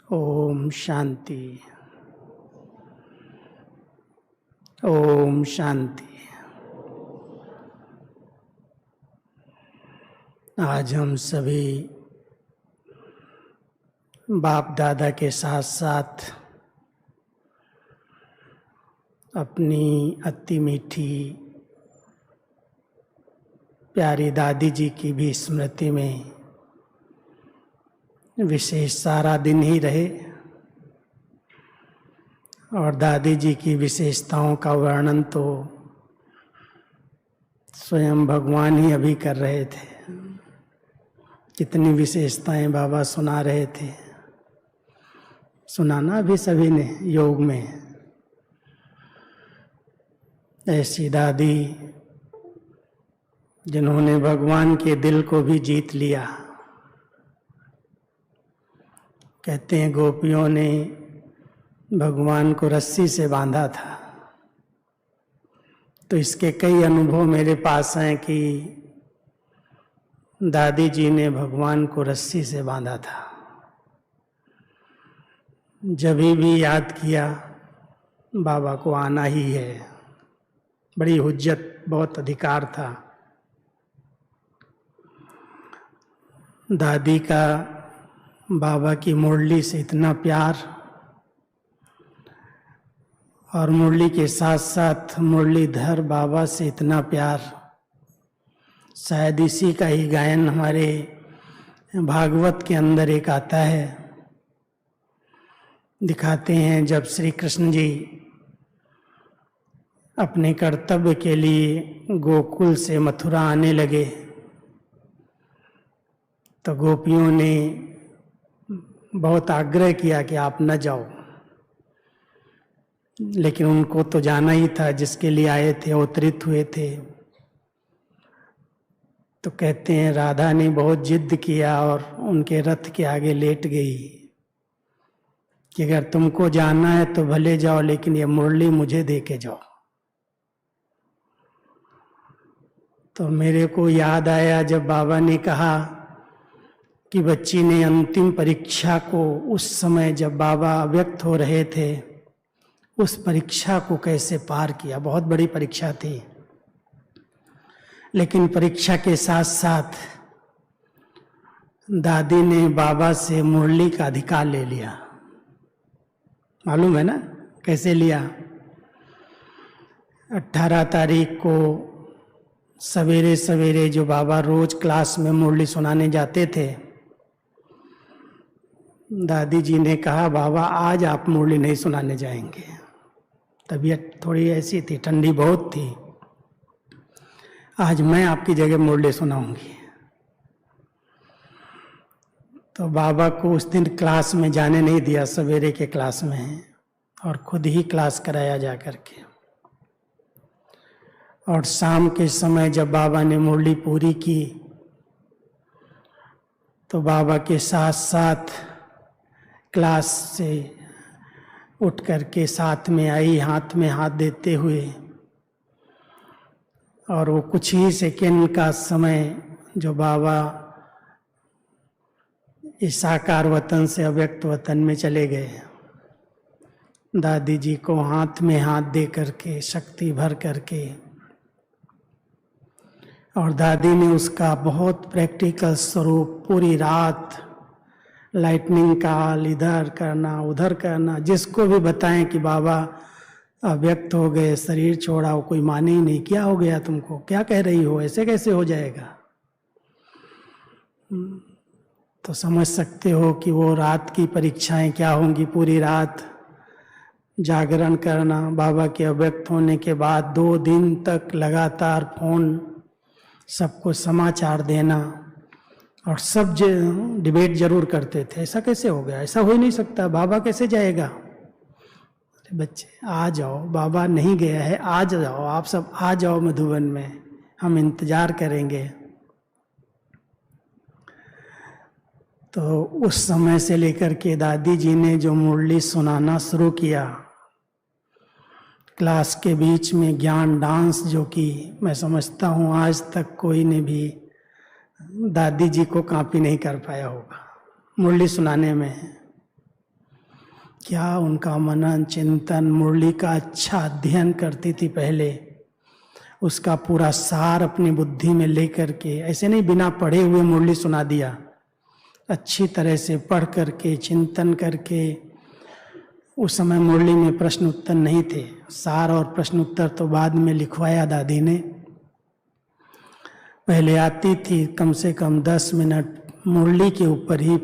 ओम शांति। ओम शांति। आज हम सभी बाप दादा के साथ साथ अपनी अति मीठी प्यारी दादी जी की भी स्मृति में विशेष सारा दिन ही रहे और दादी जी की विशेषताओं का वर्णन तो स्वयं भगवान ही अभी कर रहे थे। कितनी विशेषताएं बाबा सुना रहे थे, सुनाना भी सभी ने योग में। ऐसी दादी जिन्होंने भगवान के दिल को भी जीत लिया। कहते हैं गोपियों ने भगवान को रस्सी से बांधा था। तो इसके कई अनुभव मेरे पास हैं कि दादी जी ने भगवान को रस्सी से बांधा था। जब भी याद किया बाबा को आना ही है, बड़ी हुज्जत, बहुत अधिकार था। दादी का बाबा की मुरली से इतना प्यार और मुरली के साथ साथ मुरलीधर बाबा से इतना प्यार, शायद इसी का ही गायन हमारे भागवत के अंदर एक आता है। दिखाते हैं जब श्री कृष्ण जी अपने कर्तव्य के लिए गोकुल से मथुरा आने लगे तो गोपियों ने बहुत आग्रह किया कि आप न जाओ, लेकिन उनको तो जाना ही था, जिसके लिए आए थे, अवतरित हुए थे। तो कहते हैं राधा ने बहुत जिद किया और उनके रथ के आगे लेट गई कि अगर तुमको जाना है तो भले जाओ, लेकिन ये मुरली मुझे दे के जाओ। तो मेरे को याद आया जब बाबा ने कहा कि बच्ची ने अंतिम परीक्षा को, उस समय जब बाबा व्यक्त हो रहे थे, उस परीक्षा को कैसे पार किया। बहुत बड़ी परीक्षा थी, लेकिन परीक्षा के साथ साथ दादी ने बाबा से मुरली का अधिकार ले लिया। मालूम है ना कैसे लिया? 18 तारीख को सवेरे सवेरे जो बाबा रोज क्लास में मुरली सुनाने जाते थे, दादी जी ने कहा बाबा आज आप मुरली नहीं सुनाने जाएंगे। तबीयत थोड़ी ऐसी थी, ठंडी बहुत थी, आज मैं आपकी जगह मुरली सुनाऊंगी। तो बाबा को उस दिन क्लास में जाने नहीं दिया, सवेरे के क्लास में, और खुद ही क्लास कराया जा करके। और शाम के समय जब बाबा ने मुरली पूरी की तो बाबा के साथ साथ क्लास से उठ करके साथ में आई, हाथ में हाथ देते हुए। और वो कुछ ही सेकेंड का समय जो बाबा इस साकार वतन से अव्यक्त वतन में चले गए, दादी जी को हाथ में हाथ दे करके, शक्ति भर करके, और दादी ने उसका बहुत प्रैक्टिकल स्वरूप पूरी रात लाइटनिंग काल, इधर करना उधर करना, जिसको भी बताएं कि बाबा अव्यक्त हो गए, शरीर छोड़ा, वो कोई माने ही नहीं। क्या हो गया तुमको, क्या कह रही हो, ऐसे कैसे हो जाएगा? तो समझ सकते हो कि वो रात की परीक्षाएं क्या होंगी। पूरी रात जागरण करना, बाबा के अव्यक्त होने के बाद 2 दिन तक लगातार फोन, सबको समाचार देना, और सब डिबेट जरूर करते थे। ऐसा कैसे हो गया, ऐसा हो ही नहीं सकता, बाबा कैसे जाएगा? अरे बच्चे आ जाओ, बाबा नहीं गया है, आ जाओ, आप सब आ जाओ मधुबन में, हम इंतजार करेंगे। तो उस समय से लेकर के दादी जी ने जो मुरली सुनाना शुरू किया, क्लास के बीच में ज्ञान डांस, जो कि मैं समझता हूँ आज तक कोई ने भी दादी जी को कॉपी नहीं कर पाया होगा। मुरली सुनाने में क्या उनका मनन चिंतन, मुरली का अच्छा अध्ययन करती थी पहले, उसका पूरा सार अपनी बुद्धि में लेकर के, ऐसे नहीं बिना पढ़े हुए मुरली सुना दिया, अच्छी तरह से पढ़ करके चिंतन करके। उस समय मुरली में प्रश्न उत्तर नहीं थे, सार और प्रश्न उत्तर तो बाद में लिखवाया दादी ने। पहले आती थी कम से कम 10 मिनट मुरली के ऊपर ही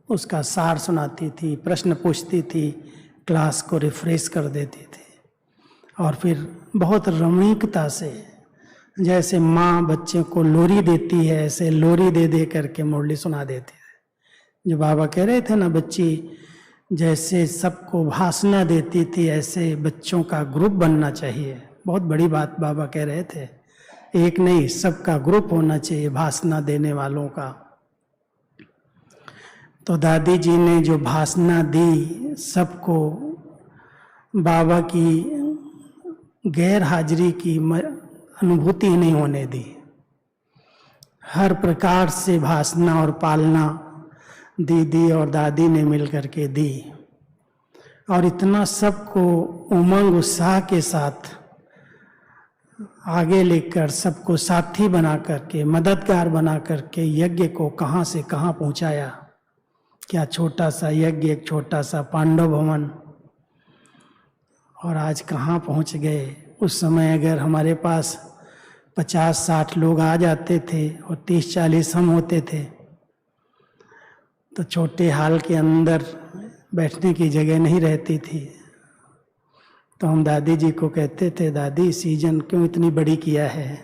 उसका सार सुनाती थी, प्रश्न पूछती थी, क्लास को रिफ्रेश कर देती थी। और फिर बहुत रमणीकता से, जैसे माँ बच्चे को लोरी देती है, ऐसे लोरी दे दे करके मुरली सुना देती है। जो बाबा कह रहे थे ना, बच्ची जैसे सबको भाषणा देती थी, ऐसे बच्चों का ग्रुप बनना चाहिए। बहुत बड़ी बात बाबा कह रहे थे, एक नहीं सबका ग्रुप होना चाहिए भाषणा देने वालों का। तो दादी जी ने जो भाषणा दी, सबको बाबा की गैर हाजिरी की अनुभूति नहीं होने दी। हर प्रकार से भाषणा और पालना दीदी और दादी ने मिलकर के दी, और इतना सबको उमंग उत्साह के साथ आगे लेकर, सबको साथी बना करके, मददगार बना करके यज्ञ को कहाँ से कहाँ पहुँचाया। क्या छोटा सा यज्ञ, एक छोटा सा पांडव भवन, और आज कहाँ पहुँच गए। उस समय अगर हमारे पास 50-60 लोग आ जाते थे और 30-40 हम होते थे, तो छोटे हाल के अंदर बैठने की जगह नहीं रहती थी। तो हम दादी जी को कहते थे, दादी सीजन क्यों इतनी बड़ी किया है,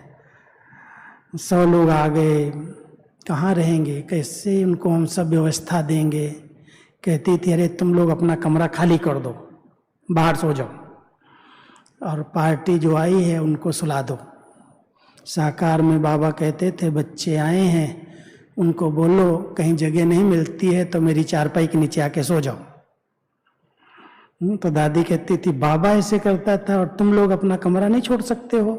100 लोग आ गए, कहाँ रहेंगे, कैसे उनको हम सब व्यवस्था देंगे। कहती थी, अरे तुम लोग अपना कमरा खाली कर दो, बाहर सो जाओ, और पार्टी जो आई है उनको सुला दो। साकार में बाबा कहते थे, बच्चे आए हैं उनको बोलो कहीं जगह नहीं मिलती है तो मेरी चारपाई के नीचे आके सो जाओ। तो दादी कहती थी, बाबा ऐसे करता था और तुम लोग अपना कमरा नहीं छोड़ सकते हो।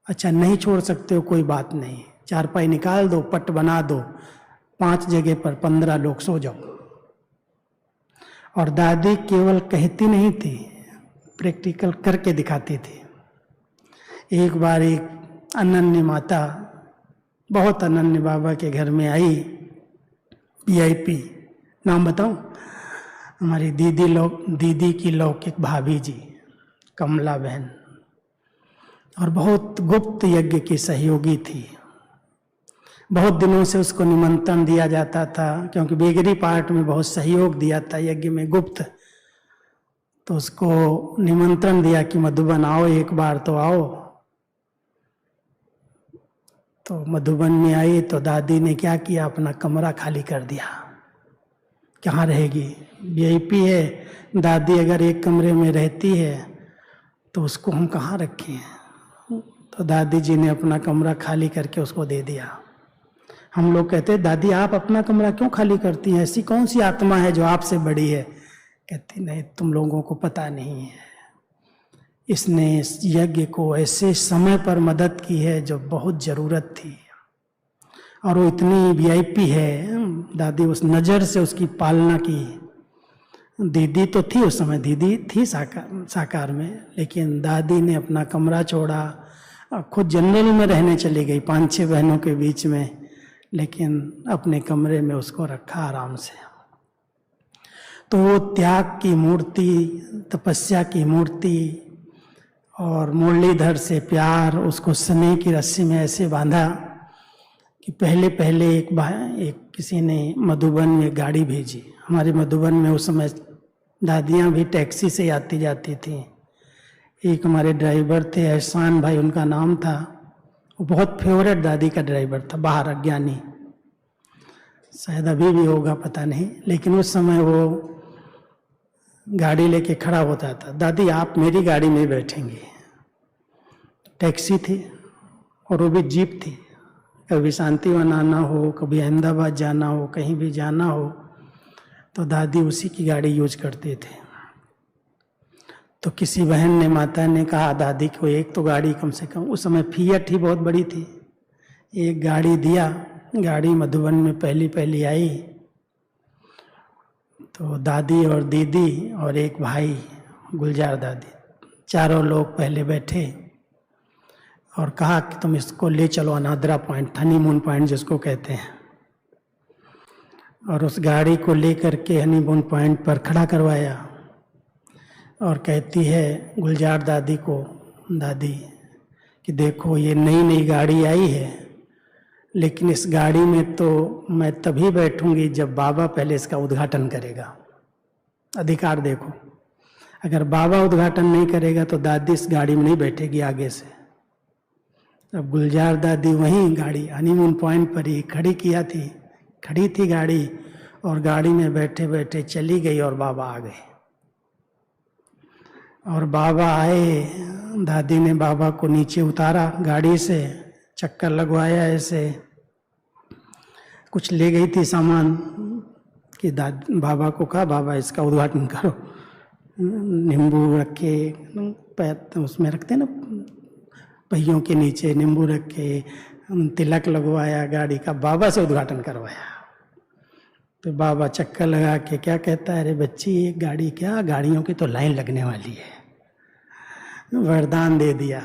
अच्छा नहीं छोड़ सकते हो, कोई बात नहीं, चारपाई निकाल दो, पट बना दो, 5 जगह पर 15 लोग सो जाओ। और दादी केवल कहती नहीं थी, प्रैक्टिकल करके दिखाती थी। एक बार एक अनन्य माता, बहुत अनन्य बाबा के घर में आई, VIP, नाम बताऊं, हमारी दीदी की लौकिक भाभी जी, कमला बहन, और बहुत गुप्त यज्ञ की सहयोगी थी। बहुत दिनों से उसको निमंत्रण दिया जाता था, क्योंकि बेगरी पार्ट में बहुत सहयोग दिया था यज्ञ में गुप्त। तो उसको निमंत्रण दिया कि मधुबन आओ, एक बार तो आओ। तो मधुबन में आई तो दादी ने क्या किया, अपना कमरा खाली कर दिया। कहाँ रहेगी, VIP है, दादी अगर एक कमरे में रहती है तो उसको हम कहाँ रखें। तो दादी जी ने अपना कमरा खाली करके उसको दे दिया। हम लोग कहते हैं, दादी आप अपना कमरा क्यों खाली करती हैं, ऐसी कौन सी आत्मा है जो आपसे बड़ी है। कहती, नहीं तुम लोगों को पता नहीं है, इसने इस यज्ञ को ऐसे समय पर मदद की है जो बहुत ज़रूरत थी, और वो इतनी VIP है। दादी उस नज़र से उसकी पालना की। दीदी तो थी उस समय, दीदी थी साकार में, लेकिन दादी ने अपना कमरा छोड़ा, खुद जनरल में रहने चली गई 5-6 बहनों के बीच में, लेकिन अपने कमरे में उसको रखा आराम से। तो वो त्याग की मूर्ति, तपस्या की मूर्ति, और मुरलीधर से प्यार, उसको स्नेह की रस्सी में ऐसे बांधा कि पहले एक किसी ने मधुबन में गाड़ी भेजी। हमारे मधुबन में उस समय दादियाँ भी टैक्सी से आती जाती थी। एक हमारे ड्राइवर थे, एहसान भाई उनका नाम था, वो बहुत फेवरेट दादी का ड्राइवर था, बाहर अज्ञानी, शायद अभी भी होगा पता नहीं, लेकिन उस समय वो गाड़ी लेके खड़ा होता था, दादी आप मेरी गाड़ी में बैठेंगे। टैक्सी थी और वो भी जीप थी, कभी शांतिवन आना हो, कभी अहमदाबाद जाना हो, कहीं भी जाना हो तो दादी उसी की गाड़ी यूज करते थे। तो किसी बहन ने, माता ने कहा दादी को एक तो गाड़ी कम से कम, उस समय फिएट ही बहुत बड़ी थी, एक गाड़ी दिया। गाड़ी मधुबन में पहली पहली आई तो दादी और दीदी और एक भाई गुलजार दादी, चारों लोग पहले बैठे और कहा कि तुम इसको ले चलो अनादरा पॉइंट, हनीमून पॉइंट जिसको कहते हैं। और उस गाड़ी को लेकर के हनीमून पॉइंट पर खड़ा करवाया और कहती है गुलजार दादी को, दादी कि देखो ये नई नई गाड़ी आई है, लेकिन इस गाड़ी में तो मैं तभी बैठूंगी जब बाबा पहले इसका उद्घाटन करेगा। अधिकार देखो, अगर बाबा उद्घाटन नहीं करेगा तो दादी इस गाड़ी में नहीं बैठेगी आगे से। अब गुलजार दादी वहीं गाड़ी हनीमून पॉइंट पर ही खड़ी थी गाड़ी, और गाड़ी में बैठे बैठे चली गई और बाबा आ गए। और बाबा आए, दादी ने बाबा को नीचे उतारा गाड़ी से, चक्कर लगवाया ऐसे, कुछ ले गई थी सामान कि बाबा को कहा बाबा इसका उद्घाटन करो। नींबू रख के, पैर उसमें रखते ना पहियों के नीचे, नींबू रख के तिलक लगवाया गाड़ी का, बाबा से उद्घाटन करवाया। तो बाबा चक्कर लगा के क्या कहता है, अरे बच्ची ये गाड़ी क्या, गाड़ियों की तो लाइन लगने वाली है। वरदान दे दिया।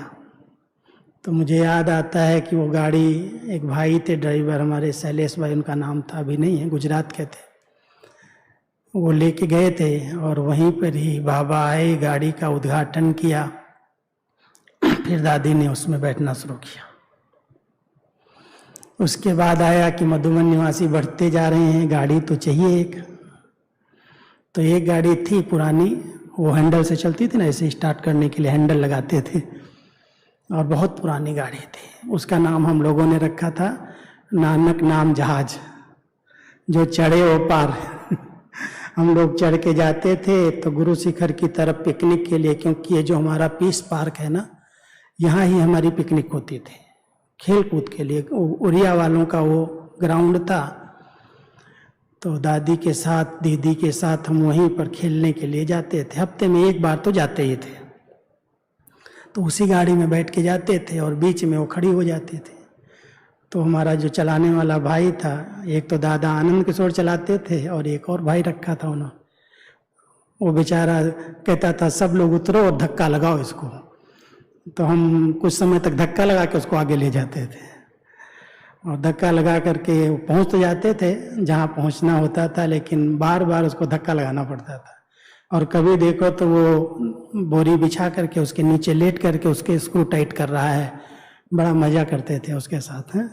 तो मुझे याद आता है कि वो गाड़ी, एक भाई थे ड्राइवर हमारे, शैलेश भाई उनका नाम था, अभी नहीं है, गुजरात के थे, वो लेके गए थे और वहीं पर ही बाबा आए, गाड़ी का उद्घाटन किया। फिर दादी ने उसमें बैठना शुरू किया। उसके बाद आया कि मधुबन निवासी बढ़ते जा रहे हैं, गाड़ी तो चाहिए एक। तो एक गाड़ी थी पुरानी, वो हैंडल से चलती थी ना, ऐसे स्टार्ट करने के लिए हैंडल लगाते थे, और बहुत पुरानी गाड़ी थी। उसका नाम हम लोगों ने रखा था नानक नाम जहाज, जो चढ़े वो पार। हम लोग चढ़ के जाते थे तो गुरु शिखर की तरफ पिकनिक के लिए, क्योंकि ये जो हमारा पीस पार्क है ना, यहाँ ही हमारी पिकनिक होती थी, खेल कूद के लिए। उड़िया वालों का वो ग्राउंड था, तो दादी के साथ, दीदी के साथ हम वहीं पर खेलने के लिए जाते थे। हफ्ते में एक बार तो जाते ही थे। तो उसी गाड़ी में बैठ के जाते थे और बीच में वो खड़ी हो जाती थी। तो हमारा जो चलाने वाला भाई था, एक तो दादा आनंद किशोर चलाते थे और एक और भाई रखा था उन्होंने, वो बेचारा कहता था सब लोग उतरो और धक्का लगाओ इसको। तो हम कुछ समय तक धक्का लगा के उसको आगे ले जाते थे, और धक्का लगा करके पहुंच तो जाते थे जहां पहुंचना होता था, लेकिन बार बार उसको धक्का लगाना पड़ता था। और कभी देखो तो वो बोरी बिछा करके उसके नीचे लेट करके उसके स्क्रू टाइट कर रहा है, बड़ा मजा करते थे उसके साथ हैं।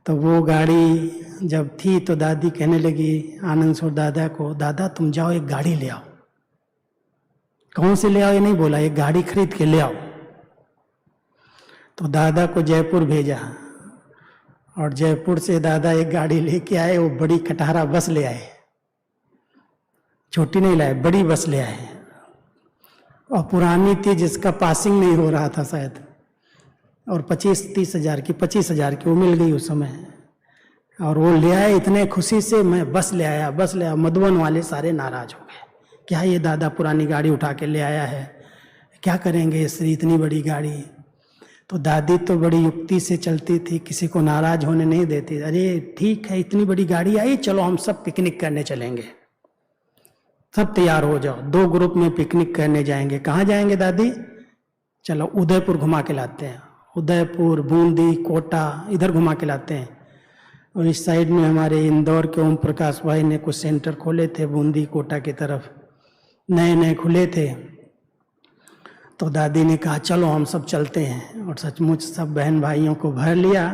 तो वो गाड़ी जब थी तो दादी कहने लगी आनंद और दादा को, दादा तुम जाओ एक गाड़ी ले आओ। कौन से ले आओ ये नहीं बोला, एक गाड़ी खरीद के ले आओ। तो दादा को जयपुर भेजा, और जयपुर से दादा एक गाड़ी लेके आए, वो बड़ी खटारा बस ले आए, छोटी नहीं लाए, बड़ी बस ले आए, और पुरानी थी जिसका पासिंग नहीं हो रहा था शायद, और 25-30 हजार की, 25 हजार की वो मिल गई उस समय। और वो ले आए इतने खुशी से, मैं बस ले आया। मधुबन वाले सारे नाराज हो गए, क्या ये दादा पुरानी गाड़ी उठा के ले आया है, क्या करेंगे इससे, इतनी बड़ी गाड़ी। तो दादी तो बड़ी युक्ति से चलती थी, किसी को नाराज होने नहीं देती। अरे ठीक है, इतनी बड़ी गाड़ी आई, चलो हम सब पिकनिक करने चलेंगे, सब तैयार हो जाओ, 2 ग्रुप में पिकनिक करने जाएंगे। कहाँ जाएंगे दादी, चलो उदयपुर घुमा के लाते हैं, उदयपुर, बूंदी, कोटा, इधर घुमा के लाते हैं। और इस साइड में हमारे इंदौर के ओम प्रकाश भाई ने कुछ सेंटर खोले थे, बूंदी कोटा की तरफ नए नए खुले थे। तो दादी ने कहा चलो हम सब चलते हैं, और सचमुच सब बहन भाइयों को भर लिया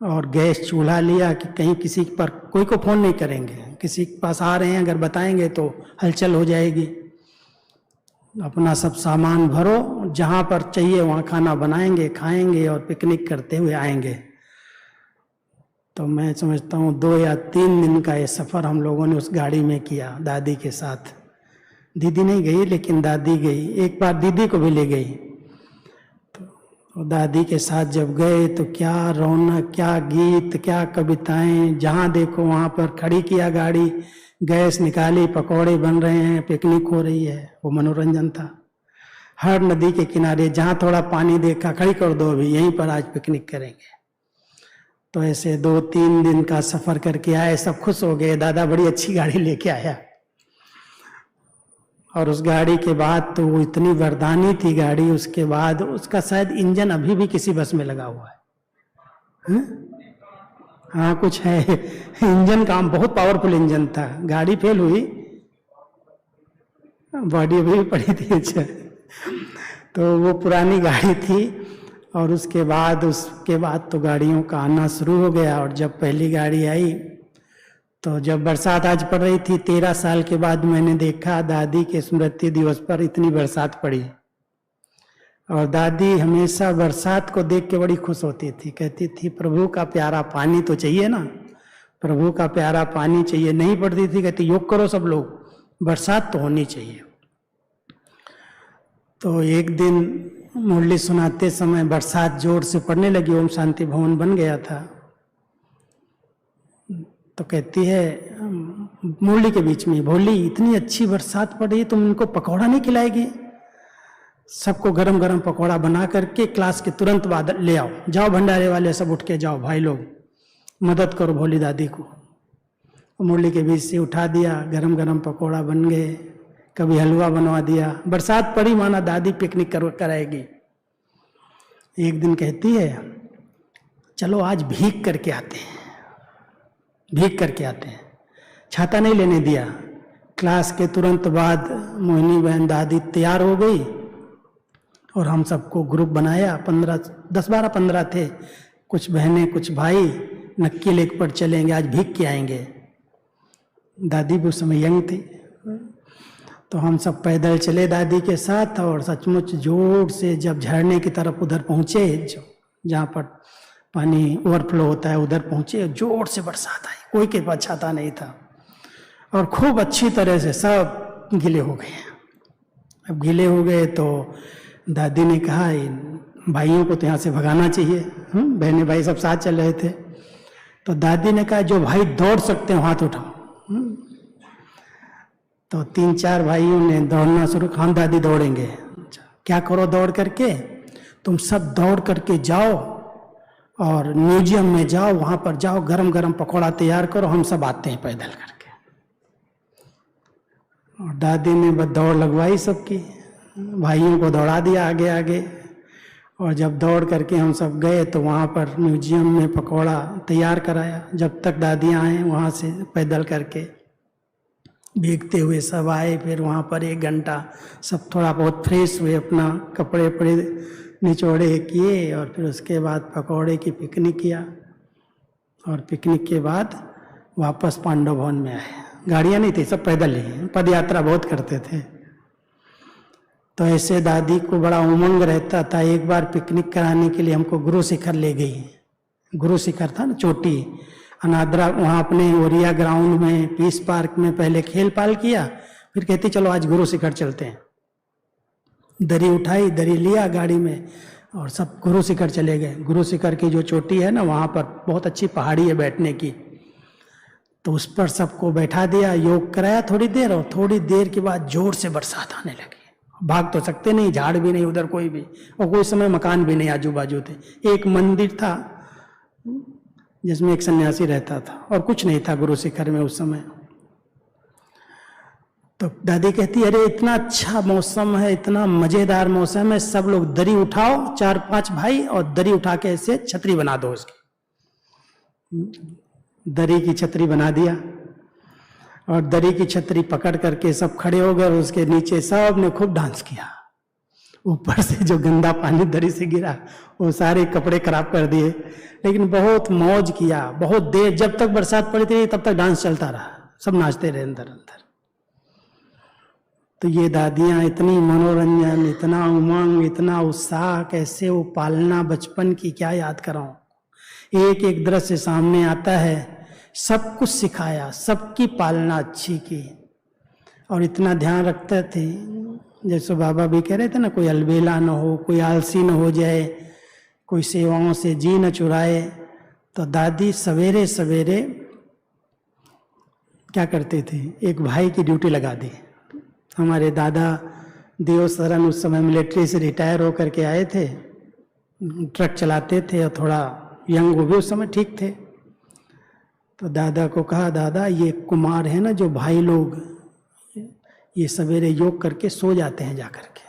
और गैस चूल्हा लिया कि कहीं किसी पर कोई को फ़ोन नहीं करेंगे, किसी के पास आ रहे हैं अगर बताएंगे तो हलचल हो जाएगी। अपना सब सामान भरो, जहाँ पर चाहिए वहाँ खाना बनाएंगे, खाएंगे और पिकनिक करते हुए आएंगे। तो मैं समझता हूँ 2 या 3 दिन का ये सफ़र हम लोगों ने उस गाड़ी में किया दादी के साथ। दीदी नहीं गई लेकिन दादी गई, एक बार दीदी को भी ले गई। तो दादी के साथ जब गए तो क्या रौनक, क्या गीत, क्या कविताएं, जहाँ देखो वहाँ पर खड़ी किया गाड़ी, गैस निकाली, पकौड़े बन रहे हैं, पिकनिक हो रही है, वो मनोरंजन था। हर नदी के किनारे जहाँ थोड़ा पानी देखा, खड़ी कर दो अभी, यहीं पर आज पिकनिक करेंगे। तो ऐसे 2-3 दिन का सफर करके आए, सब खुश हो गए, दादा बड़ी अच्छी गाड़ी लेके आया। और उस गाड़ी के बाद तो वो इतनी वरदानी थी गाड़ी, उसके बाद उसका शायद इंजन अभी भी किसी बस में लगा हुआ है। हाँ कुछ है, इंजन काम बहुत पावरफुल इंजन था। गाड़ी फेल हुई, बॉडी अभी भी पड़ी थी। अच्छा, तो वो पुरानी गाड़ी थी। और उसके बाद तो गाड़ियों का आना शुरू हो गया। और जब पहली गाड़ी आई तो जब बरसात आज पड़ रही थी, 13 साल के बाद मैंने देखा दादी के स्मृति दिवस पर इतनी बरसात पड़ी। और दादी हमेशा बरसात को देख के बड़ी खुश होती थी, कहती थी प्रभु का प्यारा पानी तो चाहिए ना, प्रभु का प्यारा पानी चाहिए। नहीं पड़ती थी, कहती योग करो सब लोग, बरसात तो होनी चाहिए। तो एक दिन मुरली सुनाते समय बरसात जोर से पड़ने लगी, ओम शांति भवन बन गया था। तो कहती है मुरली के बीच में, भोली इतनी अच्छी बरसात पड़ रही, तुम इनको पकौड़ा नहीं खिलाएगी? सबको गरम गरम पकौड़ा बना करके क्लास के तुरंत बाद ले आओ, जाओ भंडारे वाले सब उठ के जाओ, भाई लोग मदद करो भोली दादी को। मुरली के बीच से उठा दिया, गरम गरम पकौड़ा बन गए, कभी हलवा बनवा दिया। बरसात पड़ी माना दादी पिकनिक कराएगी। एक दिन कहती है चलो आज भीग करके आते हैं, भीग करके आते हैं। छाता नहीं लेने दिया। क्लास के तुरंत बाद मोहिनी बहन दादी तैयार हो गई और हम सबको ग्रुप बनाया, 10-12-15 थे, कुछ बहनें कुछ भाई, नक्की लेक पर चलेंगे, आज भीग के आएंगे। दादी भी उस समय यंग थी। तो हम सब पैदल चले दादी के साथ, और सचमुच जोर से जब झरने की तरफ उधर पहुंचे, जहाँ पर पानी ओवरफ्लो होता है, उधर पहुंचे, जोर से बरसात आई, कोई के पास छाता नहीं था और खूब अच्छी तरह से सब गीले हो गए। अब गीले हो गए तो दादी ने कहा इन भाइयों को तो यहाँ से भगाना चाहिए। बहने भाई सब साथ चल रहे थे। तो दादी ने कहा जो भाई दौड़ सकते हो हाथ उठाओ। तो 3-4 भाइयों ने दौड़ना शुरू। हम दादी दौड़ेंगे। क्या करो दौड़ करके? तुम सब दौड़ करके जाओ और म्यूजियम में जाओ, वहां पर जाओ, गरम गरम पकौड़ा तैयार करो, हम सब आते हैं पैदल करके। और दादी ने बस दौड़ लगवाई सबकी, भाइयों को दौड़ा दिया आगे आगे। और जब दौड़ करके हम सब गए तो वहाँ पर म्यूजियम में पकौड़ा तैयार कराया। जब तक दादियाँ आए वहाँ से पैदल करके भीगते हुए सब आए। फिर वहाँ पर 1 घंटा सब थोड़ा बहुत फ्रेश हुए, अपना कपड़े वपड़े निचोड़े किए, और फिर उसके बाद पकौड़े की पिकनिक किया। और पिकनिक के बाद वापस पांडव भवन में आए। गाड़ियाँ नहीं थी, सब पैदल ही, पद यात्रा बहुत करते थे। तो ऐसे दादी को बड़ा उमंग रहता था। एक बार पिकनिक कराने के लिए हमको गुरु शिखर ले गई। गुरु शिखर था ना, चोटी अनाद्रा, वहाँ अपने ओरिया ग्राउंड में, पीस पार्क में पहले खेल पाल किया, फिर कहती चलो आज गुरु शिखर चलते हैं। दरी उठाई, दरी लिया गाड़ी में और सब गुरु शिखर चले गए। गुरु शिखर की जो चोटी है ना, वहाँ पर बहुत अच्छी पहाड़ी है बैठने की। तो उस पर सबको बैठा दिया, योग कराया थोड़ी देर, और थोड़ी देर के बाद जोर से बरसात आने लगी। भाग तो सकते नहीं, झाड़ भी नहीं उधर कोई भी, और कोई समय मकान भी नहीं आजू बाजू थे। एक मंदिर था जिसमें एक सन्यासी रहता था, और कुछ नहीं था गुरु शिखर में उस समय। तो दादी कहती अरे इतना अच्छा मौसम है, इतना मजेदार मौसम है, सब लोग दरी उठाओ, 4-5 भाई, और दरी उठा के ऐसे छतरी बना दो उसकी। दरी की छतरी बना दिया और दरी की छतरी पकड़ करके सब खड़े हो गए, और उसके नीचे सब ने खूब डांस किया। ऊपर से जो गंदा पानी दरी से गिरा वो सारे कपड़े खराब कर दिए, लेकिन बहुत मौज किया। बहुत देर, जब तक बरसात पड़ी थी तब तक डांस चलता रहा, सब नाचते रहे अंदर अंदर। तो ये दादियाँ इतनी मनोरंजन, इतना उमंग, इतना उत्साह, कैसे वो पालना बचपन की क्या याद कराऊं। एक एक दृश्य सामने आता है, सब कुछ सिखाया, सबकी पालना अच्छी की, और इतना ध्यान रखते थे। जैसे बाबा भी कह रहे थे ना, कोई अलबेला न हो, कोई आलसी न हो जाए, कोई सेवाओं से जी न चुराए। तो दादी सवेरे सवेरे क्या करते थे, एक भाई की ड्यूटी लगा दी। हमारे दादा देव सरन उस समय मिलिट्री से रिटायर होकर के आए थे, ट्रक चलाते थे और थोड़ा यंग, वो भी उस समय ठीक थे। तो दादा को कहा, दादा ये कुमार है ना जो भाई लोग, ये सवेरे योग करके सो जाते हैं जा करके,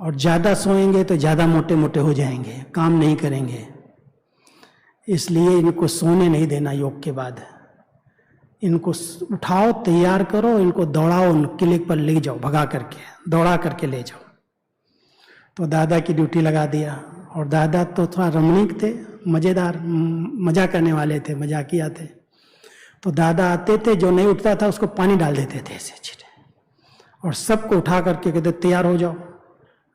और ज़्यादा सोएंगे तो ज़्यादा मोटे मोटे हो जाएंगे, काम नहीं करेंगे, इसलिए इनको सोने नहीं देना। योग के बाद इनको उठाओ, तैयार करो, इनको दौड़ाओ, किले पर ले जाओ, भगा करके दौड़ा करके ले जाओ। तो दादा की ड्यूटी लगा दिया। और दादा तो थोड़ा रमणीक थे, मज़ेदार, मजा करने वाले थे, मजाकिया थे। तो दादा आते थे, जो नहीं उठता था उसको पानी डाल देते थे ऐसे छिटे, और सबको उठा करके कहते तैयार हो जाओ।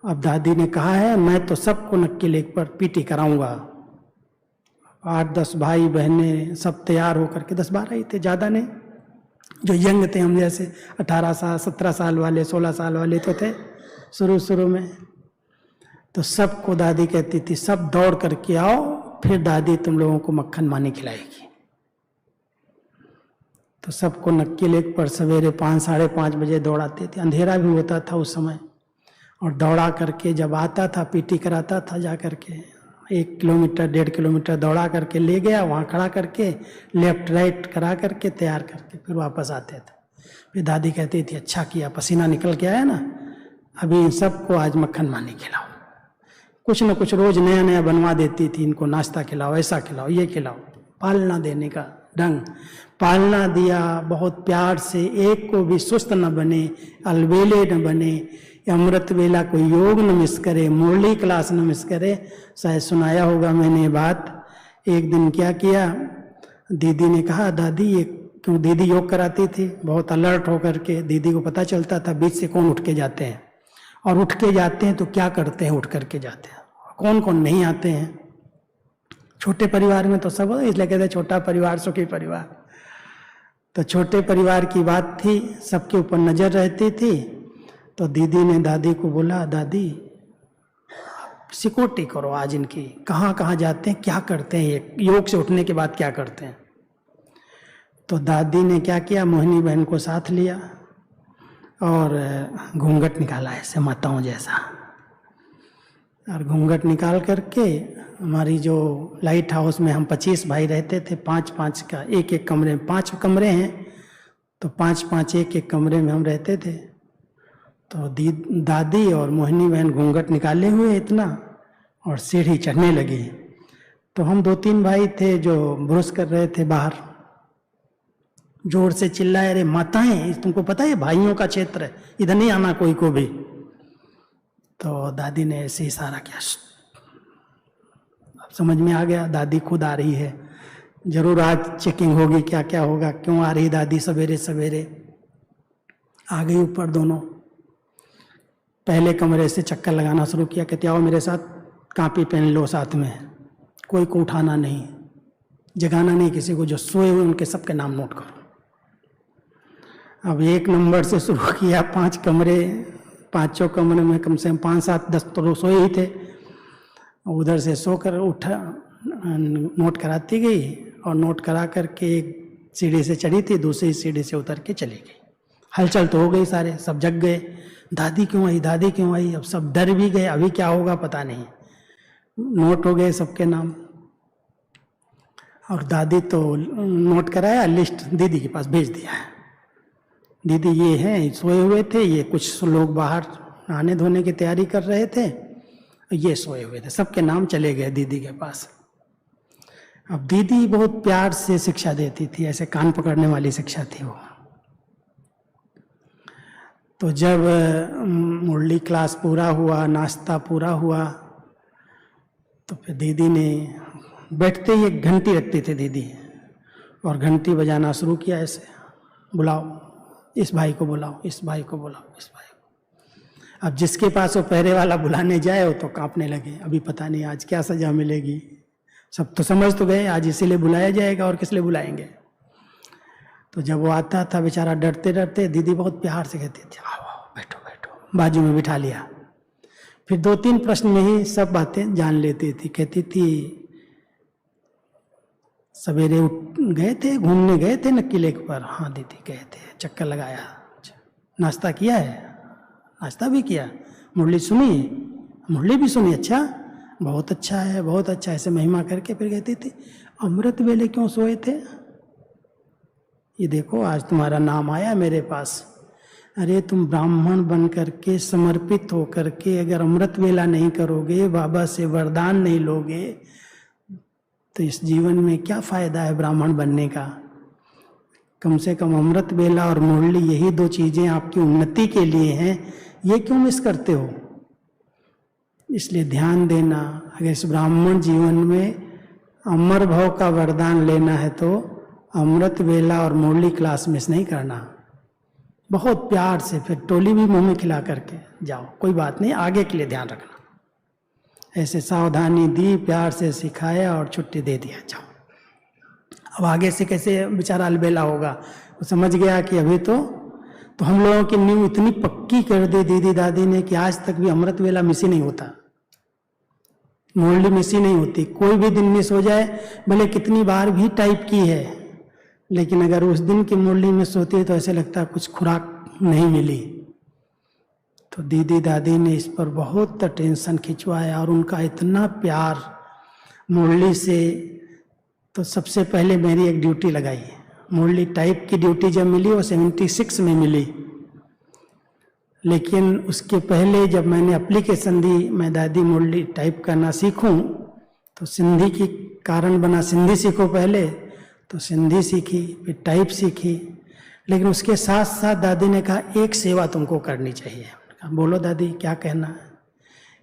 अब दादी ने कहा है मैं तो सबको नक्की लेक पर पीटी कराऊंगा। 8-10 भाई बहनें सब तैयार होकर के, 10-12 ही थे, ज़्यादा नहीं, जो यंग थे हम जैसे 18 साल 17 साल वाले 16 साल वाले तो थे शुरू में। तो सबको दादी कहती थी सब दौड़ करके आओ, फिर दादी तुम लोगों को मक्खन मानी खिलाएगी। तो सबको नक्की लेक पर सवेरे 5-5:30 बजे दौड़ाते थे, अंधेरा भी होता था उस समय, और दौड़ा करके जब आता था पीटी कराता था, जा करके 1 किलोमीटर 1.5 किलोमीटर दौड़ा करके ले गया, वहाँ खड़ा करके लेफ्ट राइट करा करके तैयार करके फिर वापस आते थे। फिर दादी कहती थी अच्छा किया, पसीना निकल के आया ना, अभी इन सबको आज मक्खन मानी खिलाओ। कुछ न कुछ रोज नया नया बनवा देती थी, इनको नाश्ता खिलाओ, ऐसा खिलाओ, ये खिलाओ। पालना देने का ढंग, पालना दिया बहुत प्यार से, एक को भी सुस्त न बने, अलबेले न बने, अमृत वेला कोई योग न मिस करे, मुरली क्लास न मिस करे। शायद सुनाया होगा मैंने ये बात। एक दिन क्या किया, दीदी ने कहा दादी ये क्यों, दीदी योग कराती थी बहुत अलर्ट होकर के, दीदी को पता चलता था बीच से कौन उठ के जाते हैं, और उठ के जाते हैं तो क्या करते हैं, उठ करके जाते हैं, कौन कौन नहीं आते हैं। छोटे परिवार में तो सब, इसलिए कहते हैं छोटा परिवार सुखी परिवार। तो छोटे परिवार की बात थी, सबके ऊपर नजर रहती थी। तो दीदी ने दादी को बोला दादी सिक्योरिटी करो आज इनकी, कहाँ कहाँ जाते हैं, क्या करते हैं, ये योग से उठने के बाद क्या करते हैं। तो दादी ने क्या किया, मोहिनी बहन को साथ लिया और घूंघट निकाला ऐसे माताओं जैसा, और घूंघट निकाल करके हमारी जो लाइट हाउस में हम 25 भाई रहते थे, 5-5 का एक कमरे में, 5 कमरे हैं तो 5-5 एक कमरे में हम रहते थे। तो दादी और मोहिनी बहन घूंघट निकाले हुए इतना, और सीढ़ी चढ़ने लगी। तो हम 2-3 भाई थे जो ब्रश कर रहे थे बाहर, जोर से चिल्लाए, अरे माताएं तुमको पता है भाइयों का क्षेत्र है, इधर नहीं आना कोई को भी। तो दादी ने ऐसे इशारा किया, अब समझ में आ गया दादी खुद आ रही है, जरूर आज चेकिंग होगी, क्या क्या होगा, क्यों आ रही दादी सवेरे सवेरे। आ गई ऊपर दोनों, पहले कमरे से चक्कर लगाना शुरू किया, कहते आओ मेरे साथ, कापी पेन लो साथ में, कोई को उठाना नहीं, जगाना नहीं किसी को, जो सोए हुए उनके सबके नाम नोट करो। अब 1 नंबर से शुरू किया, 5 कमरे, 5 कमरे में कम से कम 5-7-10 तो सोए ही थे। उधर से सोकर उठा, नोट कराती गई, और नोट करा करके एक सीढ़ी से चढ़ी थी, दूसरी सीढ़ी से उतर के चली गई। हलचल तो हो गई, सारे सब जग गए, दादी क्यों आई, दादी क्यों आई। अब सब डर भी गए, अभी क्या होगा पता नहीं। नोट हो गए सबके नाम, और दादी तो नोट कराया, लिस्ट दीदी के पास भेज दिया है, दीदी ये हैं, सोए हुए थे, ये कुछ लोग बाहर नहाने धोने की तैयारी कर रहे थे, ये सोए हुए थे, सबके नाम चले गए दीदी के पास। अब दीदी बहुत प्यार से शिक्षा देती थी, ऐसे कान पकड़ने वाली शिक्षा थी वो। तो जब मुरली क्लास पूरा हुआ, नाश्ता पूरा हुआ, तो फिर दीदी ने बैठते ही एक घंटी रखती थी दीदी, और घंटी बजाना शुरू किया, ऐसे बुलाओ इस भाई को, बुलाओ इस भाई को, बुलाओ इस भाई को। अब जिसके पास वो पहरे वाला बुलाने जाए वो तो कांपने लगे, अभी पता नहीं आज क्या सजा मिलेगी। सब तो समझ तो गए आज इसीलिए बुलाया जाएगा, और किस लिए बुलाएंगे। तो जब वो आता था बेचारा डरते डरते, दीदी बहुत प्यार से कहती थी आओ आओ बैठो बैठो, बाजू में बिठा लिया। फिर 2-3 प्रश्न में ही सब बातें जान लेती थी। कहती थी सवेरे गए थे, घूमने गए थे नक्की लेक पर। हाँ दीदी गए थे, चक्कर लगाया। नाश्ता किया है? नाश्ता भी किया, मुरली सुनी, मुरली भी सुनी, अच्छा बहुत अच्छा है, बहुत अच्छा, ऐसे महिमा करके फिर कहती थी अमृत वेले क्यों सोए थे, ये देखो आज तुम्हारा नाम आया मेरे पास। अरे तुम ब्राह्मण बन करके समर्पित हो करके अगर अमृत वेला नहीं करोगे, बाबा से वरदान नहीं लोगे, तो इस जीवन में क्या फायदा है ब्राह्मण बनने का। कम से कम अमृत वेला और मुरली, यही दो चीजें आपकी उन्नति के लिए हैं, ये क्यों मिस करते हो। इसलिए ध्यान देना, अगर इस ब्राह्मण जीवन में अमर भव का वरदान लेना है तो अमृत वेला और मुरली क्लास मिस नहीं करना। बहुत प्यार से, फिर टोली भी मुंह में खिला करके जाओ, कोई बात नहीं, आगे के लिए ध्यान रखना। ऐसे सावधानी दी, प्यार से सिखाया और छुट्टी दे दिया, जाओ। अब आगे से कैसे बेचारा अलबेला होगा, वो समझ गया कि अभी तो हम लोगों की नींव इतनी पक्की कर दी दीदी दादी ने कि आज तक भी अमृत वेला मिस ही नहीं होता, मुरली मिस ही नहीं होती। कोई भी दिन मिस हो जाए, भले कितनी बार भी टाइप की है, लेकिन अगर उस दिन की मुरली मिस होती है तो ऐसे लगता है कुछ खुराक नहीं मिली। तो दीदी दादी ने इस पर बहुत टेंशन खिंचवाया और उनका इतना प्यार मुरली से। तो सबसे पहले मेरी एक ड्यूटी लगाई, मुरली टाइप की ड्यूटी जब मिली वो 76 में मिली, लेकिन उसके पहले जब मैंने एप्लीकेशन दी मैं दादी मुरली टाइप करना सीखूं, तो सिंधी की कारण बना सिंधी सीखो पहले, तो सिंधी सीखी, फिर टाइप सीखी। लेकिन उसके साथ साथ दादी ने कहा एक सेवा तुमको करनी चाहिए। कहा बोलो दादी क्या कहना है।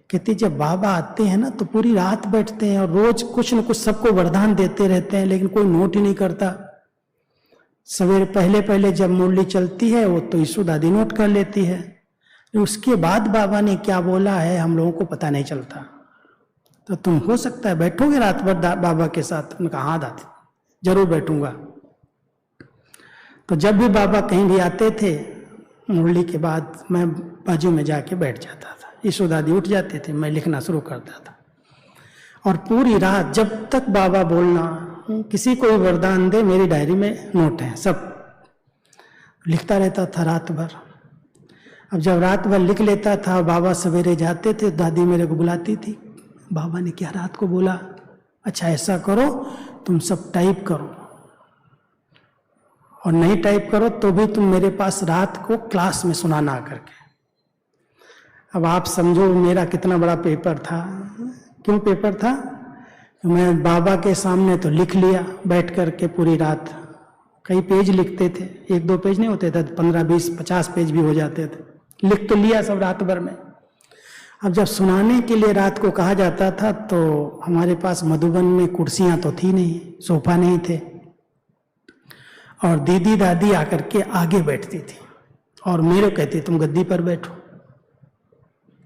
कहती जब बाबा आते हैं ना तो पूरी रात बैठते हैं और रोज कुछ न कुछ सबको वरदान देते रहते हैं, लेकिन कोई नोट ही नहीं करता। सवेरे पहले पहले जब मुरली चलती है वो तो ईशु दादी नोट कर लेती है, उसके बाद बाबा ने क्या बोला है हम लोगों को पता नहीं चलता। तो तुम हो सकता है बैठोगे रात भर बाबा के साथ। उन्होंने कहा हाँ दादी जरूर बैठूंगा। तो जब भी बाबा कहीं भी आते थे मुरली के बाद मैं बाजू में जाके बैठ जाता था, ईशु दादी उठ जाते थे, मैं लिखना शुरू करता था। और पूरी रात जब तक बाबा बोलना, किसी को भी वरदान दे, मेरी डायरी में नोट है, सब लिखता रहता था रात भर। अब जब रात भर लिख लेता था, बाबा सवेरे जाते थे, दादी मेरे को बुलाती थी, बाबा ने क्या रात को बोला, अच्छा ऐसा करो तुम सब टाइप करो, और नहीं टाइप करो तो भी तुम मेरे पास रात को क्लास में सुनाना करके। अब आप समझो मेरा कितना बड़ा पेपर था। क्यों पेपर था? मैं बाबा के सामने तो लिख लिया बैठ करके पूरी रात, कई पेज लिखते थे, 1-2 पेज नहीं होते थे, 15, 20, 50 पेज भी हो जाते थे। लिख तो लिया सब रात भर में। अब जब सुनाने के लिए रात को कहा जाता था तो हमारे पास मधुबन में कुर्सियां तो थी नहीं, सोफा नहीं थे, और दीदी दादी आकर के आगे बैठती थी और मेरे कहती तुम गद्दी पर बैठो,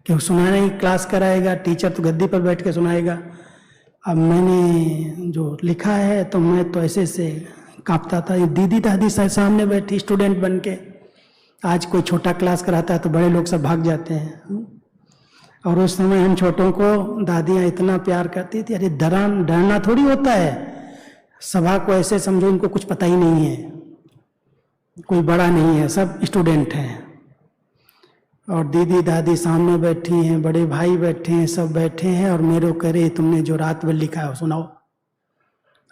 क्यों सुनाने की क्लास कराएगा टीचर तो गद्दी पर बैठ के सुनाएगा। अब मैंने जो लिखा है तो मैं तो ऐसे से कांपता था। ये दीदी दादी सामने बैठी स्टूडेंट बन के, आज कोई छोटा क्लास कराता है तो बड़े लोग सब भाग जाते हैं, और उस समय हम छोटों को दादियां इतना प्यार करती थी। अरे डरना थोड़ी होता है, सभा को ऐसे समझो इनको कुछ पता ही नहीं है, कोई बड़ा नहीं है, सब स्टूडेंट हैं, और दीदी दादी सामने बैठी हैं, बड़े भाई बैठे हैं, सब बैठे हैं, और मेरे को कह रहे तुमने जो रात भर लिखा है सुनाओ।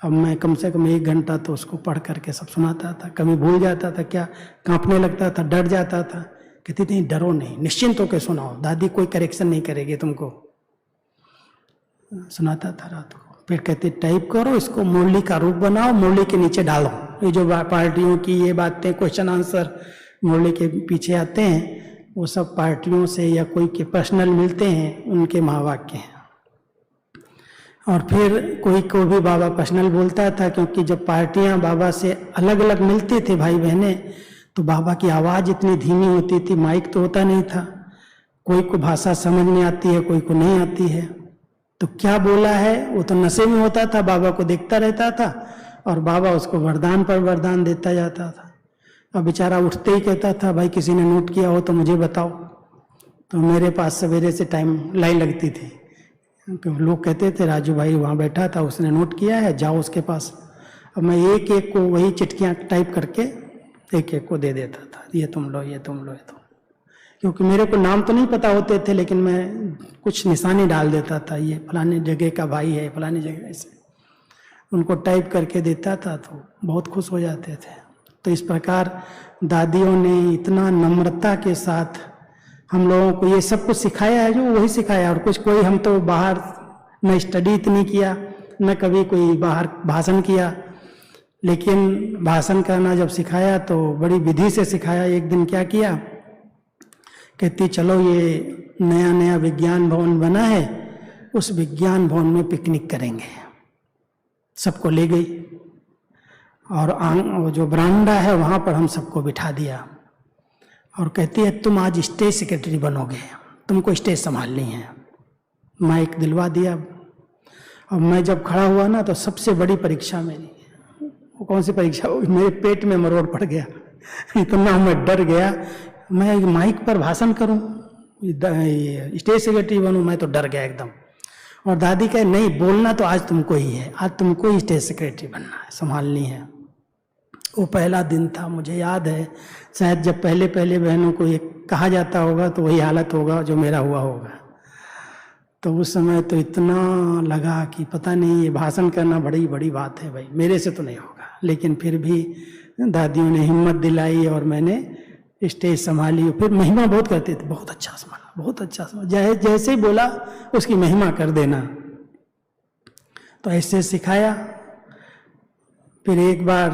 अब मैं कम से कम 1 घंटा तो उसको पढ़ करके सब सुनाता था। कभी भूल जाता था, क्या कांपने लगता था, डर जाता था। कहती थी डरो नहीं, निश्चिंत होकर सुनाओ, दादी कोई करेक्शन नहीं करेगी तुमको। सुनाता था रात को। फिर कहते टाइप करो, इसको मुरली का रूप बनाओ, मुरली के नीचे डालो। ये जो पार्टियों की ये बातें क्वेश्चन आंसर मुरली के पीछे आते हैं, वो सब पार्टियों से या कोई के पर्सनल मिलते हैं, उनके महावाक्य हैं। और फिर कोई को भी बाबा पर्सनल बोलता था, क्योंकि जब पार्टियां बाबा से अलग अलग मिलते थे भाई बहने, तो बाबा की आवाज़ इतनी धीमी होती थी, माइक तो होता नहीं था, कोई को भाषा समझ में आती है, कोई को नहीं आती है, तो क्या बोला है वो तो नशे में होता था, बाबा को देखता रहता था और बाबा उसको वरदान पर वरदान देता जाता था। अब बेचारा उठते ही कहता था भाई किसी ने नोट किया हो तो मुझे बताओ। तो मेरे पास सवेरे से लाइन लगती थी, लोग कहते थे राजू भाई वहाँ बैठा था, उसने नोट किया है, जाओ उसके पास। अब मैं एक एक को वही चिट्ठियाँ टाइप करके एक एक को दे देता था, ये तुम लो, ये तुम लो, ये तुम। क्योंकि मेरे को नाम तो नहीं पता होते थे, लेकिन मैं कुछ निशानी डाल देता था, ये फलानी जगह का भाई है, फलानी जगह, ऐसे उनको टाइप करके देता था तो बहुत खुश हो जाते थे। तो इस प्रकार दादियों ने इतना नम्रता के साथ हम लोगों को ये सब कुछ सिखाया है, जो वही सिखाया। और कुछ कोई, हम तो बाहर न स्टडी इतनी किया, न कभी कोई बाहर भाषण किया, लेकिन भाषण करना जब सिखाया तो बड़ी विधि से सिखाया। एक दिन क्या किया, कहती चलो ये नया नया विज्ञान भवन बना है, उस विज्ञान भवन में पिकनिक करेंगे। सबको ले गई और जो बरामदा है वहाँ पर हम सबको बिठा दिया और कहती है तुम आज स्टेज सेक्रेटरी बनोगे, तुमको स्टेज संभालनी है। माइक दिलवा दिया और मैं जब खड़ा हुआ ना तो सबसे बड़ी परीक्षा मेरी, वो कौन सी परीक्षा, मेरे पेट में मरोड़ पड़ गया। इतना मैं डर गया, मैं माइक पर भाषण करूं, स्टेज सेक्रेटरी बनूं, मैं तो डर गया एकदम। और दादी कहे नहीं, बोलना तो आज तुमको ही है, आज तुमको ही स्टेज सेक्रेटरी बनना है, संभालनी है। वो पहला दिन था, मुझे याद है, शायद जब पहले पहले बहनों को ये कहा जाता होगा तो वही हालत होगा जो मेरा हुआ होगा। तो उस समय तो इतना लगा कि पता नहीं, ये भाषण करना बड़ी बड़ी बात है भाई, मेरे से तो नहीं होगा। लेकिन फिर भी दादियों ने हिम्मत दिलाई और मैंने स्टेज संभाली। फिर महिमा बहुत करते थे, बहुत अच्छा संभाला, बहुत अच्छा संभाला, जैसे ही बोला उसकी महिमा कर देना। तो ऐसे सिखाया। फिर एक बार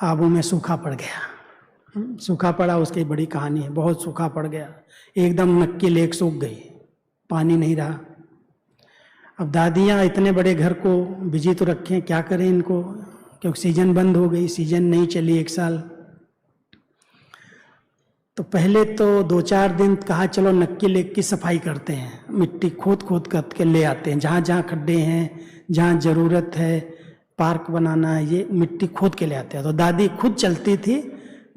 आबू में सूखा पड़ गया, सूखा पड़ा, उसकी बड़ी कहानी है, बहुत सूखा पड़ गया, एकदम नक्की लेक सूख गई, पानी नहीं रहा। अब दादियाँ इतने बड़े घर को बिजी तो रखें, क्या करें इनको, क्योंकि सीजन बंद हो गई, सीजन नहीं चली 1 साल। तो पहले तो 2-4 दिन कहा चलो नक्की लेक की सफाई करते हैं, मिट्टी खोद खोद करके ले आते हैं, जहाँ जहाँ खड्डे हैं, जहाँ ज़रूरत है, पार्क बनाना है, ये मिट्टी खोद के ले आते हैं। तो दादी खुद चलती थी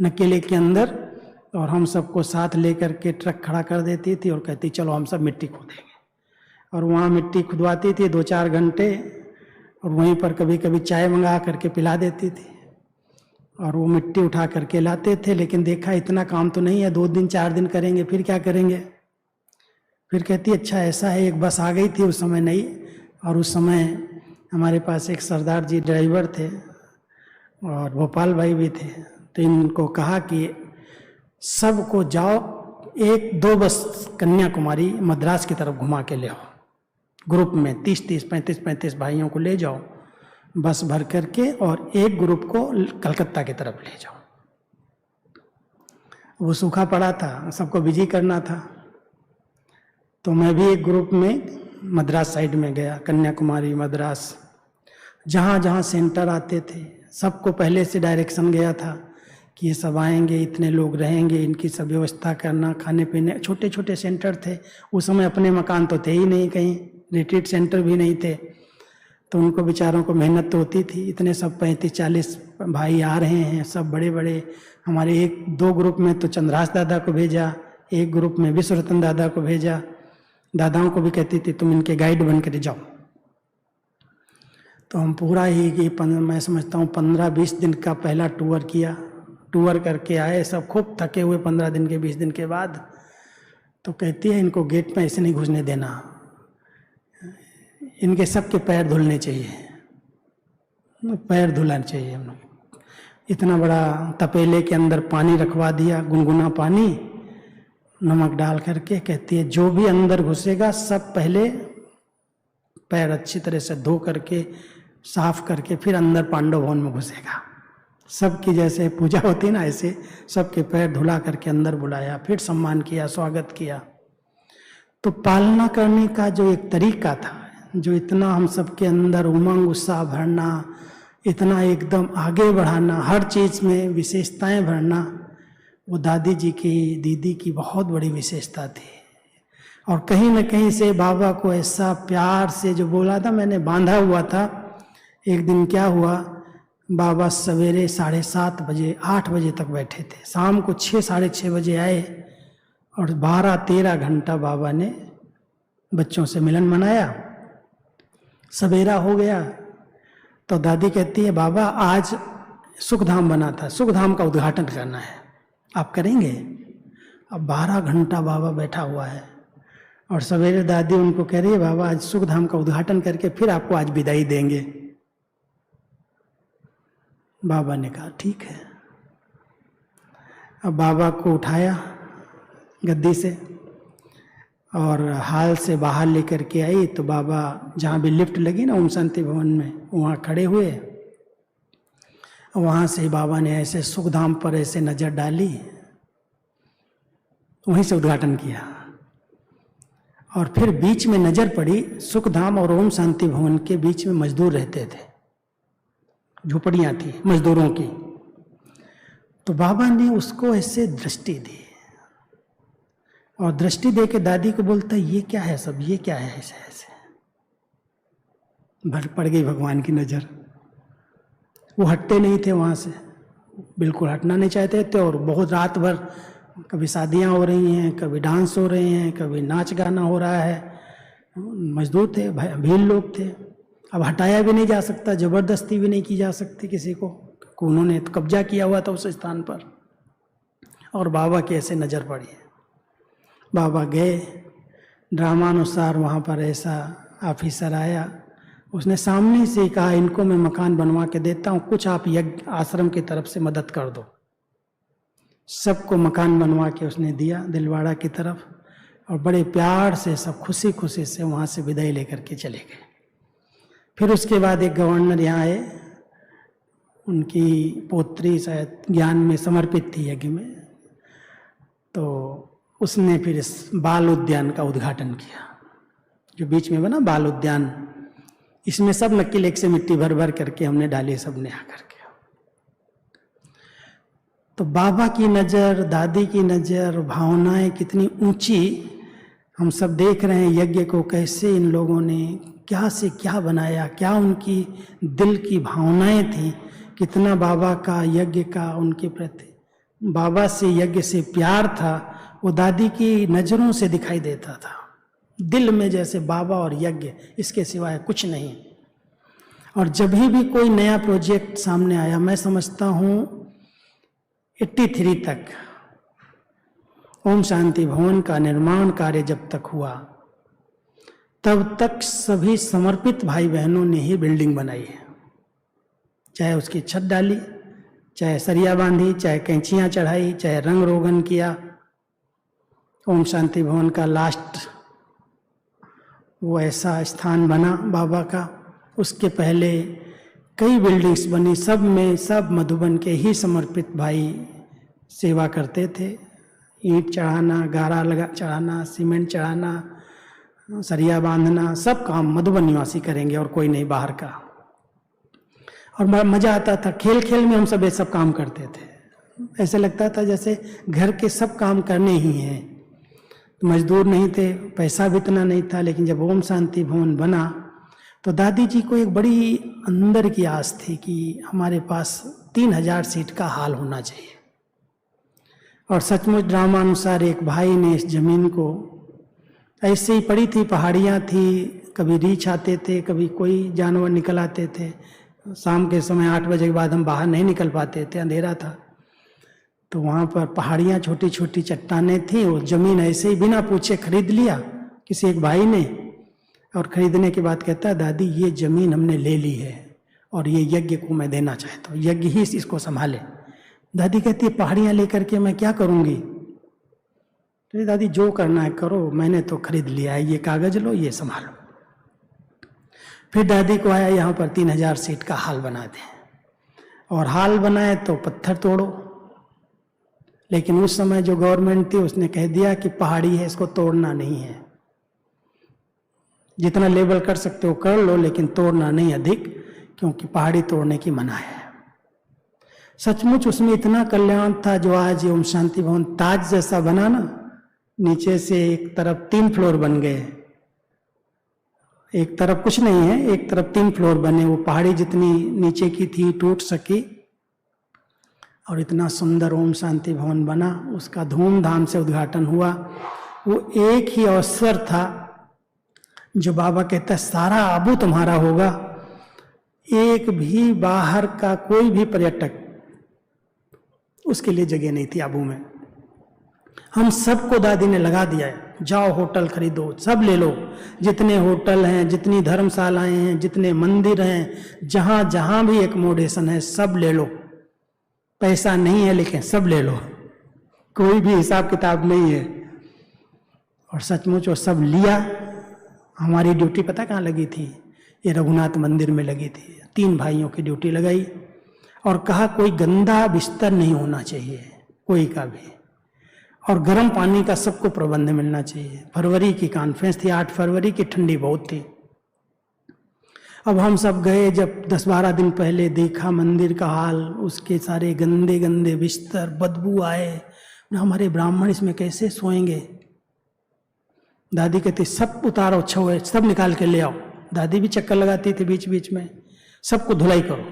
नक्की लेक के अंदर और हम सबको साथ लेकर के ट्रक खड़ा कर देती थी और कहती चलो हम सब मिट्टी खोदेंगे। और वहाँ मिट्टी खुदवाती थी 2-4 घंटे, और वहीं पर कभी कभी चाय मंगा करके पिला देती थी और वो मिट्टी उठा करके लाते थे। लेकिन देखा इतना काम तो नहीं है, 2 दिन 4 दिन करेंगे, फिर क्या करेंगे। फिर कहती अच्छा ऐसा है। एक बस आ गई थी उस समय नई, और उस समय हमारे पास एक सरदार जी ड्राइवर थे और भोपाल भाई भी थे। तो इनको कहा कि सबको जाओ 1-2 बस कन्याकुमारी मद्रास की तरफ घुमा के ले आओ, ग्रुप में 30-30, 35-35 भाइयों को ले जाओ बस भर करके, और एक ग्रुप को कलकत्ता की तरफ ले जाओ। वो सूखा पड़ा था, सबको बिजी करना था। तो मैं भी एक ग्रुप में मद्रास साइड में गया, कन्याकुमारी, मद्रास, जहाँ जहाँ सेंटर आते थे सबको पहले से डायरेक्शन गया था कि ये सब आएंगे, इतने लोग रहेंगे, इनकी सब व्यवस्था करना, खाने पीने। छोटे छोटे सेंटर थे उस समय, अपने मकान तो थे ही नहीं, कहीं रिट्रीट सेंटर भी नहीं थे। तो उनको बेचारों को मेहनत तो होती थी। इतने सब 35-40 भाई आ रहे हैं, सब बड़े बड़े। हमारे 1-2 ग्रुप में तो चंद्रहास दादा को भेजा, एक ग्रुप में विश्वरतन दादा को भेजा। दादाओं को भी कहती थी तुम इनके गाइड बन कर जाओ। तो हम पूरा ही मैं समझता हूँ 15-20 दिन का पहला टूर किया। टूर करके आए, सब खूब थके हुए 15 दिन के 20 दिन के बाद। तो कहती है इनको गेट में ऐसे नहीं घुसने देना, इनके सबके पैर धुलने चाहिए, पैर धुलाने चाहिए हम लोग। इतना बड़ा तपेले के अंदर पानी रखवा दिया, गुनगुना पानी, नमक डाल करके। कहती है जो भी अंदर घुसेगा सब पहले पैर अच्छी तरह से धो करके, साफ करके, फिर अंदर पांडव भवन में घुसेगा। सबकी जैसे पूजा होती ना, ऐसे सबके पैर धुला करके अंदर बुलाया, फिर सम्मान किया, स्वागत किया। तो पालना करने का जो एक तरीका था, जो इतना हम सबके अंदर उमंग उत्साह भरना, इतना एकदम आगे बढ़ाना, हर चीज़ में विशेषताएं भरना, वो दादी जी की, दीदी की बहुत बड़ी विशेषता थी। और कहीं न कहीं से बाबा को ऐसा प्यार से जो बोला था, मैंने बांधा हुआ था। एक दिन क्या हुआ, बाबा सवेरे 7:30 बजे 8 बजे तक बैठे थे, शाम को 6-6:30 बजे आए और 12-13 घंटा बाबा ने बच्चों से मिलन मनाया। सवेरा हो गया तो दादी कहती है बाबा आज सुखधाम बना था, सुखधाम का उद्घाटन करना है, आप करेंगे? अब 12 घंटा बाबा बैठा हुआ है और सवेरे दादी उनको कह रही है बाबा आज सुखधाम का उद्घाटन करके फिर आपको आज विदाई देंगे। बाबा ने कहा ठीक है। अब बाबा को उठाया गद्दी से और हाल से बाहर लेकर के आई तो बाबा जहाँ भी लिफ्ट लगी ना ओम शांति भवन में वहाँ खड़े हुए। वहाँ से बाबा ने ऐसे सुखधाम पर ऐसे नज़र डाली, वहीं से उद्घाटन किया। और फिर बीच में नज़र पड़ी सुखधाम और ओम शांति भवन के बीच में मजदूर रहते थे, झोपड़ियाँ थी मजदूरों की। तो बाबा ने उसको ऐसे दृष्टि दी और दृष्टि दे के दादी को बोलता ये क्या है सब, ये क्या है ऐसे ऐसे। भर पड़ गई भगवान की नज़र। वो हटते नहीं थे वहाँ से, बिल्कुल हटना नहीं चाहते थे। और बहुत रात भर कभी शादियाँ हो रही हैं, कभी डांस हो रहे हैं, कभी नाच गाना हो रहा है। मजदूर थे, भीड़ लोग थे। अब हटाया भी नहीं जा सकता, जबरदस्ती भी नहीं की जा सकती किसी को। उन्होंने तो कब्जा किया हुआ था उस स्थान पर। और बाबा की ऐसे नज़र पड़ी। बाबा गए, ड्रामानुसार वहाँ पर ऐसा ऑफिसर आया, उसने सामने से कहा इनको मैं मकान बनवा के देता हूँ, कुछ आप यज्ञ आश्रम की तरफ से मदद कर दो। सबको मकान बनवा के उसने दिया दिलवाड़ा की तरफ। और बड़े प्यार से सब खुशी खुशी से वहाँ से विदाई लेकर के चले गए। फिर उसके बाद एक गवर्नर यहाँ आए, उनकी पोत्री शायद ज्ञान में समर्पित थी यज्ञ में, तो उसने फिर इस बाल उद्यान का उद्घाटन किया जो बीच में बना बाल उद्यान। इसमें सब नक्की लेक से मिट्टी भर भर करके हमने डाली सबने आकर के। तो बाबा की नज़र, दादी की नज़र, भावनाएं कितनी ऊंची हम सब देख रहे हैं। यज्ञ को कैसे इन लोगों ने क्या से क्या बनाया, क्या उनकी दिल की भावनाएं थी, कितना बाबा का यज्ञ का उनके प्रति, बाबा से यज्ञ से प्यार था। वो दादी की नज़रों से दिखाई देता था, दिल में जैसे बाबा और यज्ञ, इसके सिवाय कुछ नहीं। और जब भी कोई नया प्रोजेक्ट सामने आया, मैं समझता हूँ 83 तक ओम शांति भवन का निर्माण कार्य जब तक हुआ तब तक सभी समर्पित भाई बहनों ने ही बिल्डिंग बनाई है। चाहे उसकी छत डाली, चाहे सरिया बांधी, चाहे कैंचियाँ चढ़ाई, चाहे रंग रोगन किया। ओम शांति भवन का लास्ट वो ऐसा स्थान बना बाबा का। उसके पहले कई बिल्डिंग्स बनी, सब में सब मधुबन के ही समर्पित भाई सेवा करते थे। ईंट चढ़ाना, गारा लगा चढ़ाना, सीमेंट चढ़ाना, सरिया बांधना, सब काम मधुबन निवासी करेंगे और कोई नहीं बाहर का। और बड़ा मज़ा आता था, खेल खेल में हम सब ये सब काम करते थे। ऐसे लगता था जैसे घर के सब काम करने ही हैं। मजदूर नहीं थे, पैसा भी इतना नहीं था। लेकिन जब ओम शांति भवन बना तो दादी जी को एक बड़ी अंदर की आस थी कि हमारे पास 3000 सीट का हॉल होना चाहिए। और सचमुच ड्रामानुसार एक भाई ने इस जमीन को ऐसे ही पड़ी थी, पहाड़ियाँ थी, कभी रीछ आते थे, कभी कोई जानवर निकल आते थे। शाम के समय 8 बजे के बाद हम बाहर नहीं निकल पाते थे, अंधेरा था। तो वहाँ पर पहाड़ियाँ, छोटी छोटी चट्टानें थी। वो जमीन ऐसे ही बिना पूछे खरीद लिया किसी एक भाई ने। और खरीदने के बाद कहता है दादी ये जमीन हमने ले ली है और ये यज्ञ को मैं देना चाहता हूँ, यज्ञ ही इसको संभाले। दादी कहती है पहाड़ियाँ लेकर के मैं क्या करूँगी? तो दादी जो करना है करो, मैंने तो खरीद लिया है, ये कागज लो, ये संभालो। फिर दादी को आया यहाँ पर 3000 सीट का हॉल बना दें। और हॉल बनाए तो पत्थर तोड़ो। लेकिन उस समय जो गवर्नमेंट थी उसने कह दिया कि पहाड़ी है, इसको तोड़ना नहीं है, जितना लेबल कर सकते हो कर लो, लेकिन तोड़ना नहीं अधिक, क्योंकि पहाड़ी तोड़ने की मना है। सचमुच उसमें इतना कल्याण था जो आज ओम शांति भवन ताज जैसा बना ना, नीचे से एक तरफ 3 फ्लोर बन गए, एक तरफ कुछ नहीं है, एक तरफ 3 फ्लोर बने। वो पहाड़ी जितनी नीचे की थी टूट सकी और इतना सुंदर ओम शांति भवन बना। उसका धूमधाम से उद्घाटन हुआ। वो एक ही अवसर था जो बाबा कहता है सारा आबू तुम्हारा होगा। एक भी बाहर का कोई भी पर्यटक, उसके लिए जगह नहीं थी आबू में। हम सबको दादी ने लगा दिया है, जाओ होटल खरीदो, सब ले लो, जितने होटल हैं, जितनी धर्मशालाएं हैं, जितने मंदिर हैं, जहां जहां भी एकोमोडेशन है, सब ले लो। पैसा नहीं है लेकिन सब ले लो, कोई भी हिसाब किताब नहीं है। और सचमुच वो सब लिया। हमारी ड्यूटी पता कहाँ लगी थी? ये रघुनाथ मंदिर में लगी थी। 3 भाइयों की ड्यूटी लगाई और कहा कोई गंदा बिस्तर नहीं होना चाहिए, कोई का भी, और गर्म पानी का सबको प्रबंध मिलना चाहिए। फरवरी की कॉन्फ्रेंस थी, 8 फरवरी की, ठंडी बहुत थी। अब हम सब गए, जब 10-12 दिन पहले देखा मंदिर का हाल, उसके सारे गंदे गंदे बिस्तर, बदबू आए, हमारे ब्राह्मण इसमें कैसे सोएंगे। दादी कहती सब उतारो, छोड़ो, सब निकाल के ले आओ। दादी भी चक्कर लगाती थी बीच बीच में, सबको धुलाई करो।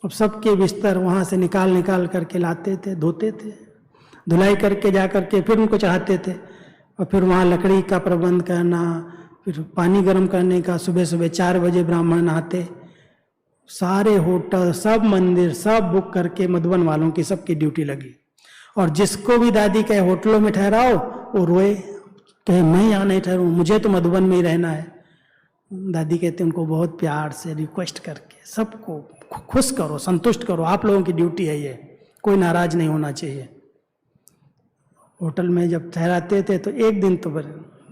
अब सबके बिस्तर वहाँ से निकाल निकाल करके लाते थे, धोते थे, धुलाई करके जा करके फिर उनको चढ़ाते थे। और फिर वहाँ लकड़ी का प्रबंध करना, फिर पानी गर्म करने का। सुबह सुबह 4 बजे ब्राह्मण नहाते। सारे होटल, सब मंदिर, सब बुक करके मधुबन वालों की सबकी ड्यूटी लगी। और जिसको भी दादी कहे होटलों में ठहराओ, वो रोए, कहे मैं यहाँ नहीं ठहरूँ, मुझे तो मधुबन में ही रहना है। दादी कहते उनको बहुत प्यार से रिक्वेस्ट करके सबको खुश करो, संतुष्ट करो, आप लोगों की ड्यूटी है ये, कोई नाराज नहीं होना चाहिए। होटल में जब ठहराते थे तो एक दिन तो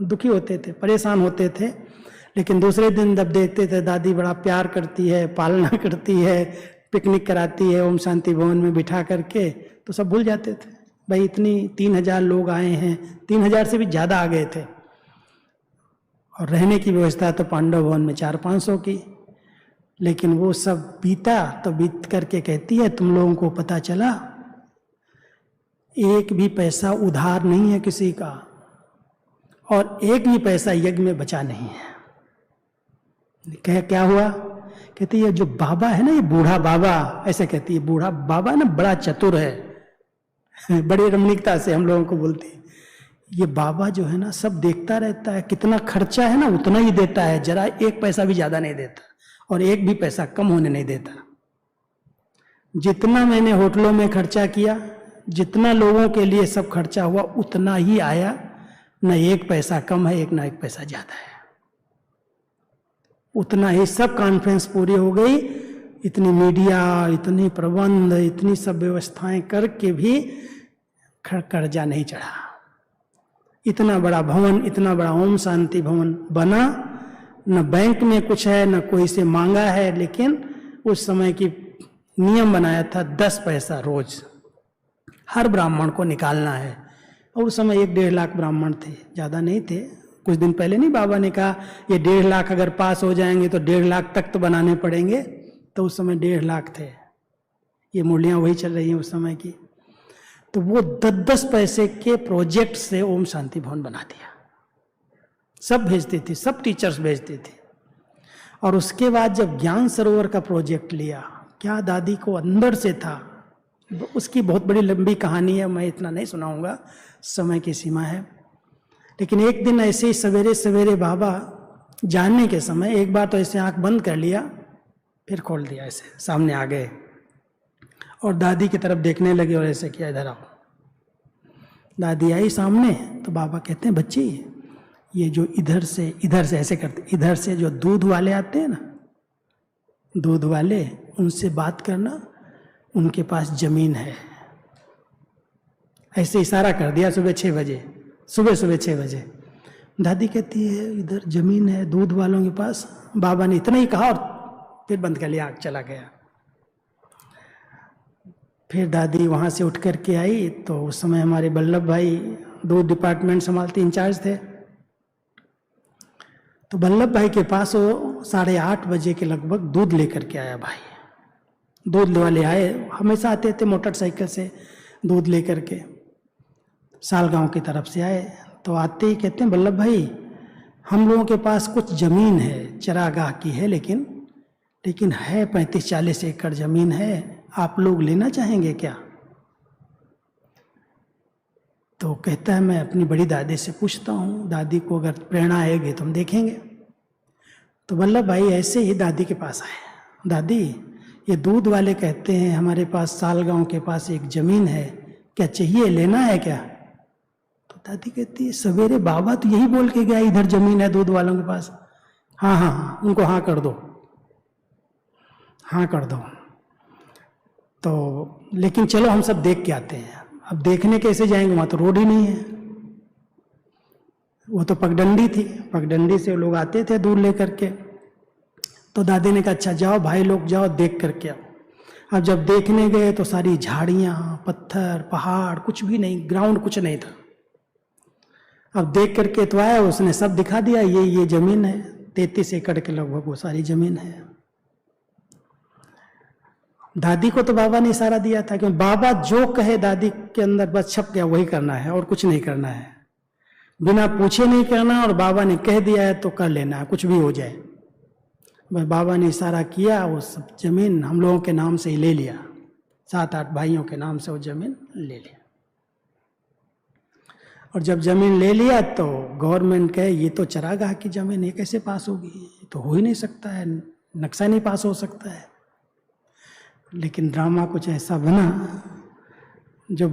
दुखी होते थे, परेशान होते थे, लेकिन दूसरे दिन जब देखते थे दादी बड़ा प्यार करती है, पालना करती है, पिकनिक कराती है ओम शांति भवन में बिठा करके, तो सब भूल जाते थे। भाई इतनी 3000 लोग आए हैं, 3000 से भी ज़्यादा आ गए थे। और रहने की व्यवस्था तो पांडव भवन में 400-500 की। लेकिन वो सब बीता तो बीत करके कहती है तुम लोगों को पता चला एक भी पैसा उधार नहीं है किसी का, और एक भी पैसा यज्ञ में बचा नहीं है। क्या हुआ? कहती है जो बाबा है ना, ये बूढ़ा बाबा, ऐसे कहती है, बूढ़ा बाबा ना बड़ा चतुर है, बड़ी रमणीकता से हम लोगों को बोलती है। ये बाबा जो है ना सब देखता रहता है, कितना खर्चा है ना उतना ही देता है, जरा एक पैसा भी ज्यादा नहीं देता और एक भी पैसा कम होने नहीं देता। जितना मैंने होटलों में खर्चा किया, जितना लोगों के लिए सब खर्चा हुआ, उतना ही आया, न एक पैसा कम है, एक ना एक पैसा ज्यादा है, उतना ही। सब कॉन्फ्रेंस पूरी हो गई, इतनी मीडिया, इतनी प्रबंध, इतनी सब व्यवस्थाएं करके भी कर्जा नहीं चढ़ा। इतना बड़ा भवन, इतना बड़ा ओम शांति भवन बना, न बैंक में कुछ है न कोई से मांगा है, लेकिन उस समय की नियम बनाया था 10 पैसा रोज हर ब्राह्मण को निकालना है। और उस समय 1-1.5 लाख ब्राह्मण थे, ज़्यादा नहीं थे। कुछ दिन पहले नहीं बाबा ने कहा ये 1.5 लाख अगर पास हो जाएंगे तो 1.5 लाख तक तो बनाने पड़ेंगे, तो उस समय 1.5 लाख थे। ये मूल्याँ वही चल रही हैं उस समय की। तो वो 10-10 पैसे के प्रोजेक्ट से ओम शांति भवन बना दिया, सब भेजती थी, सब टीचर्स भेजती थी। और उसके बाद जब ज्ञान सरोवर का प्रोजेक्ट लिया, क्या दादी को अंदर से था, उसकी बहुत बड़ी लंबी कहानी है, मैं इतना नहीं सुनाऊंगा, समय की सीमा है। लेकिन एक दिन ऐसे ही सवेरे सवेरे बाबा जाने के समय एक बार तो ऐसे आंख बंद कर लिया, फिर खोल दिया, ऐसे सामने आ गए और दादी की तरफ देखने लगे और ऐसे किया, इधर आओ। दादी आई सामने तो बाबा कहते हैं बच्ची ये जो इधर से ऐसे करते, इधर से जो दूध वाले आते हैं ना, दूध वाले, उनसे बात करना, उनके पास जमीन है। ऐसे इशारा कर दिया सुबह 6 बजे, सुबह 6 बजे। दादी कहती है इधर जमीन है दूध वालों के पास। बाबा ने इतना ही कहा और फिर बंद कर लिया, आग चला गया। फिर दादी वहाँ से उठ कर के आई तो उस समय हमारे वल्लभ भाई दूध डिपार्टमेंट संभालते इंचार्ज थे। तो वल्लभ भाई के पास वो 8:30 बजे के लगभग दूध लेकर के आया भाई। दूध वाले आए, हमेशा आते थे मोटरसाइकिल से दूध लेकर के, सालगांव की तरफ से आए। तो आते ही कहते हैं वल्लभ भाई हम लोगों के पास कुछ जमीन है, चरागाह की है, लेकिन है 35-40 एकड़ जमीन है, आप लोग लेना चाहेंगे क्या? तो कहता है मैं अपनी बड़ी दादी से पूछता हूँ, दादी को अगर प्रेरणा आएगी तो हम देखेंगे। तो वल्लभ भाई ऐसे ही दादी के पास आए, दादी ये दूध वाले कहते हैं हमारे पास सालगांव के पास एक जमीन है, क्या चाहिए, लेना है क्या? दादी कहती है सवेरे बाबा तो यही बोल के गया इधर जमीन है दूध वालों के पास। हाँ हाँ हाँ, उनको हाँ कर दो, हाँ कर दो। तो लेकिन चलो हम सब देख के आते हैं। अब देखने कैसे जाएंगे, वहां तो रोड ही नहीं है। वो तो पगडंडी थी, पगडंडी से लोग आते थे दूध लेकर के। तो दादी ने कहा अच्छा जाओ भाई लोग जाओ देख करके आओ। अब जब देखने गए तो सारी झाड़ियां, पत्थर, पहाड़, कुछ भी नहीं, ग्राउंड कुछ नहीं था। अब देख करके तो आया, उसने सब दिखा दिया, ये जमीन है, 33 एकड़ के लगभग वो सारी जमीन है। दादी को तो बाबा ने इशारा दिया था कि बाबा जो कहे दादी के अंदर बस छप गया, वही करना है और कुछ नहीं करना है, बिना पूछे नहीं करना, और बाबा ने कह दिया है तो कर लेना है, कुछ भी हो जाए। बस बाबा ने इशारा किया, वो सब जमीन हम लोगों के नाम से ही ले लिया, 7-8 भाइयों के नाम से वो जमीन ले लिया। और जब जमीन ले लिया तो गवर्नमेंट कहे ये तो चरागाह की जमीन, ये कैसे पास होगी, तो हो ही नहीं सकता है, नक्शा नहीं पास हो सकता है। लेकिन ड्रामा कुछ ऐसा बना, जो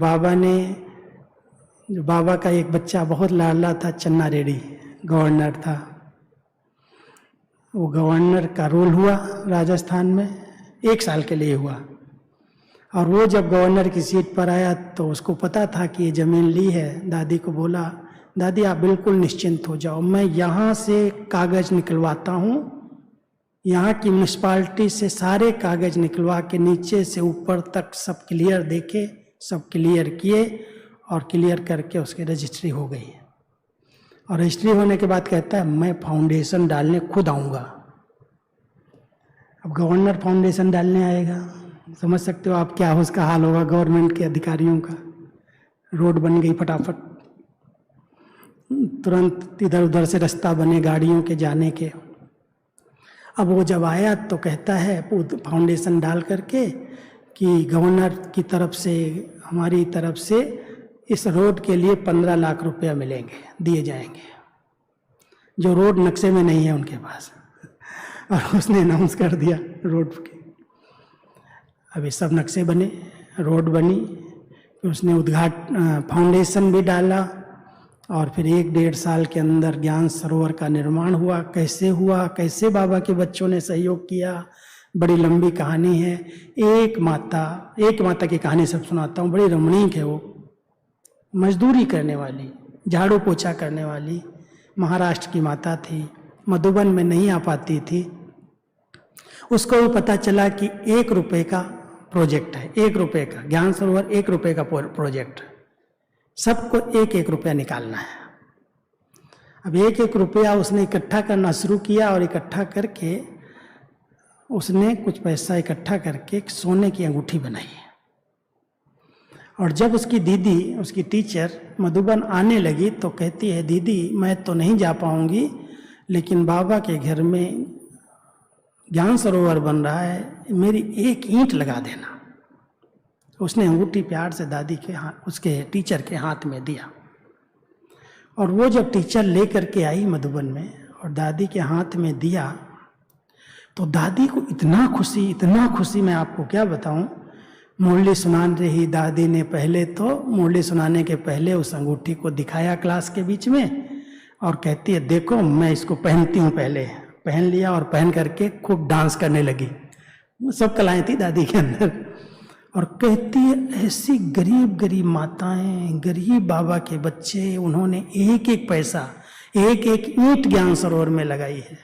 बाबा का एक बच्चा बहुत लाडला था, चन्ना रेड्डी गवर्नर था, वो गवर्नर का रोल हुआ राजस्थान में, 1 साल के लिए हुआ। और वो जब गवर्नर की सीट पर आया तो उसको पता था कि ये ज़मीन ली है। दादी को बोला दादी आप बिल्कुल निश्चिंत हो जाओ, मैं यहाँ से कागज़ निकलवाता हूँ, यहाँ की म्यूनिसिपालिटी से सारे कागज़ निकलवा के नीचे से ऊपर तक सब क्लियर देखे, सब क्लियर किए, और क्लियर करके उसकी रजिस्ट्री हो गई। और रजिस्ट्री होने के बाद कहता है मैं फाउंडेशन डालने खुद आऊँगा। अब गवर्नर फाउंडेशन डालने आएगा, समझ सकते हो आप क्या उसका हाल होगा गवर्नमेंट के अधिकारियों का। रोड बन गई फटाफट, तुरंत इधर उधर से रास्ता बने गाड़ियों के जाने के। अब वो जब आया तो कहता है फाउंडेशन डाल करके कि गवर्नर की तरफ से, हमारी तरफ से इस रोड के लिए 15 लाख रुपया मिलेंगे, दिए जाएंगे, जो रोड नक्शे में नहीं है उनके पास। और उसने अनाउंस कर दिया रोड के। अभी सब नक्शे बने, रोड बनी, उसने फाउंडेशन भी डाला, और फिर 1-1.5 साल के अंदर ज्ञान सरोवर का निर्माण हुआ। कैसे हुआ, कैसे बाबा के बच्चों ने सहयोग किया, बड़ी लंबी कहानी है। एक माता की कहानी सब सुनाता हूँ, बड़ी रमणीक है। वो मजदूरी करने वाली, झाड़ू पोछा करने वाली महाराष्ट्र की माता थी, मधुबन में नहीं आ पाती थी। उसको भी पता चला कि 1 रुपये का प्रोजेक्ट है, 1 रुपये का ज्ञान सरोवर, 1 रुपये का प्रोजेक्ट, सबको 1-1 रुपया निकालना है। अब 1-1 रुपया उसने इकट्ठा करना शुरू किया, और इकट्ठा करके उसने कुछ पैसा इकट्ठा करके एक सोने की अंगूठी बनाई। और जब उसकी दीदी, उसकी टीचर मधुबन आने लगी तो कहती है दीदी मैं तो नहीं जा पाऊंगी, लेकिन बाबा के घर में ज्ञान सरोवर बन रहा है, मेरी 1 ईंट लगा देना। उसने अंगूठी प्यार से दादी के हाथ, उसके टीचर के हाथ में दिया। और वो जब टीचर ले करके आई मधुबन में और दादी के हाथ में दिया, तो दादी को इतना खुशी मैं आपको क्या बताऊं। मुरली सुना रही दादी ने, पहले तो मुरली सुनाने के पहले उस अंगूठी को दिखाया क्लास के बीच में, और कहती है देखो मैं इसको पहनती हूँ। पहले पहन लिया और पहन करके खूब डांस करने लगी। सब कलाएं थी दादी के अंदर। और कहती है ऐसी गरीब माताएं, गरीब बाबा के बच्चे, उन्होंने 1-1 पैसा, 1-1 ईंट ज्ञान सरोवर में लगाई है।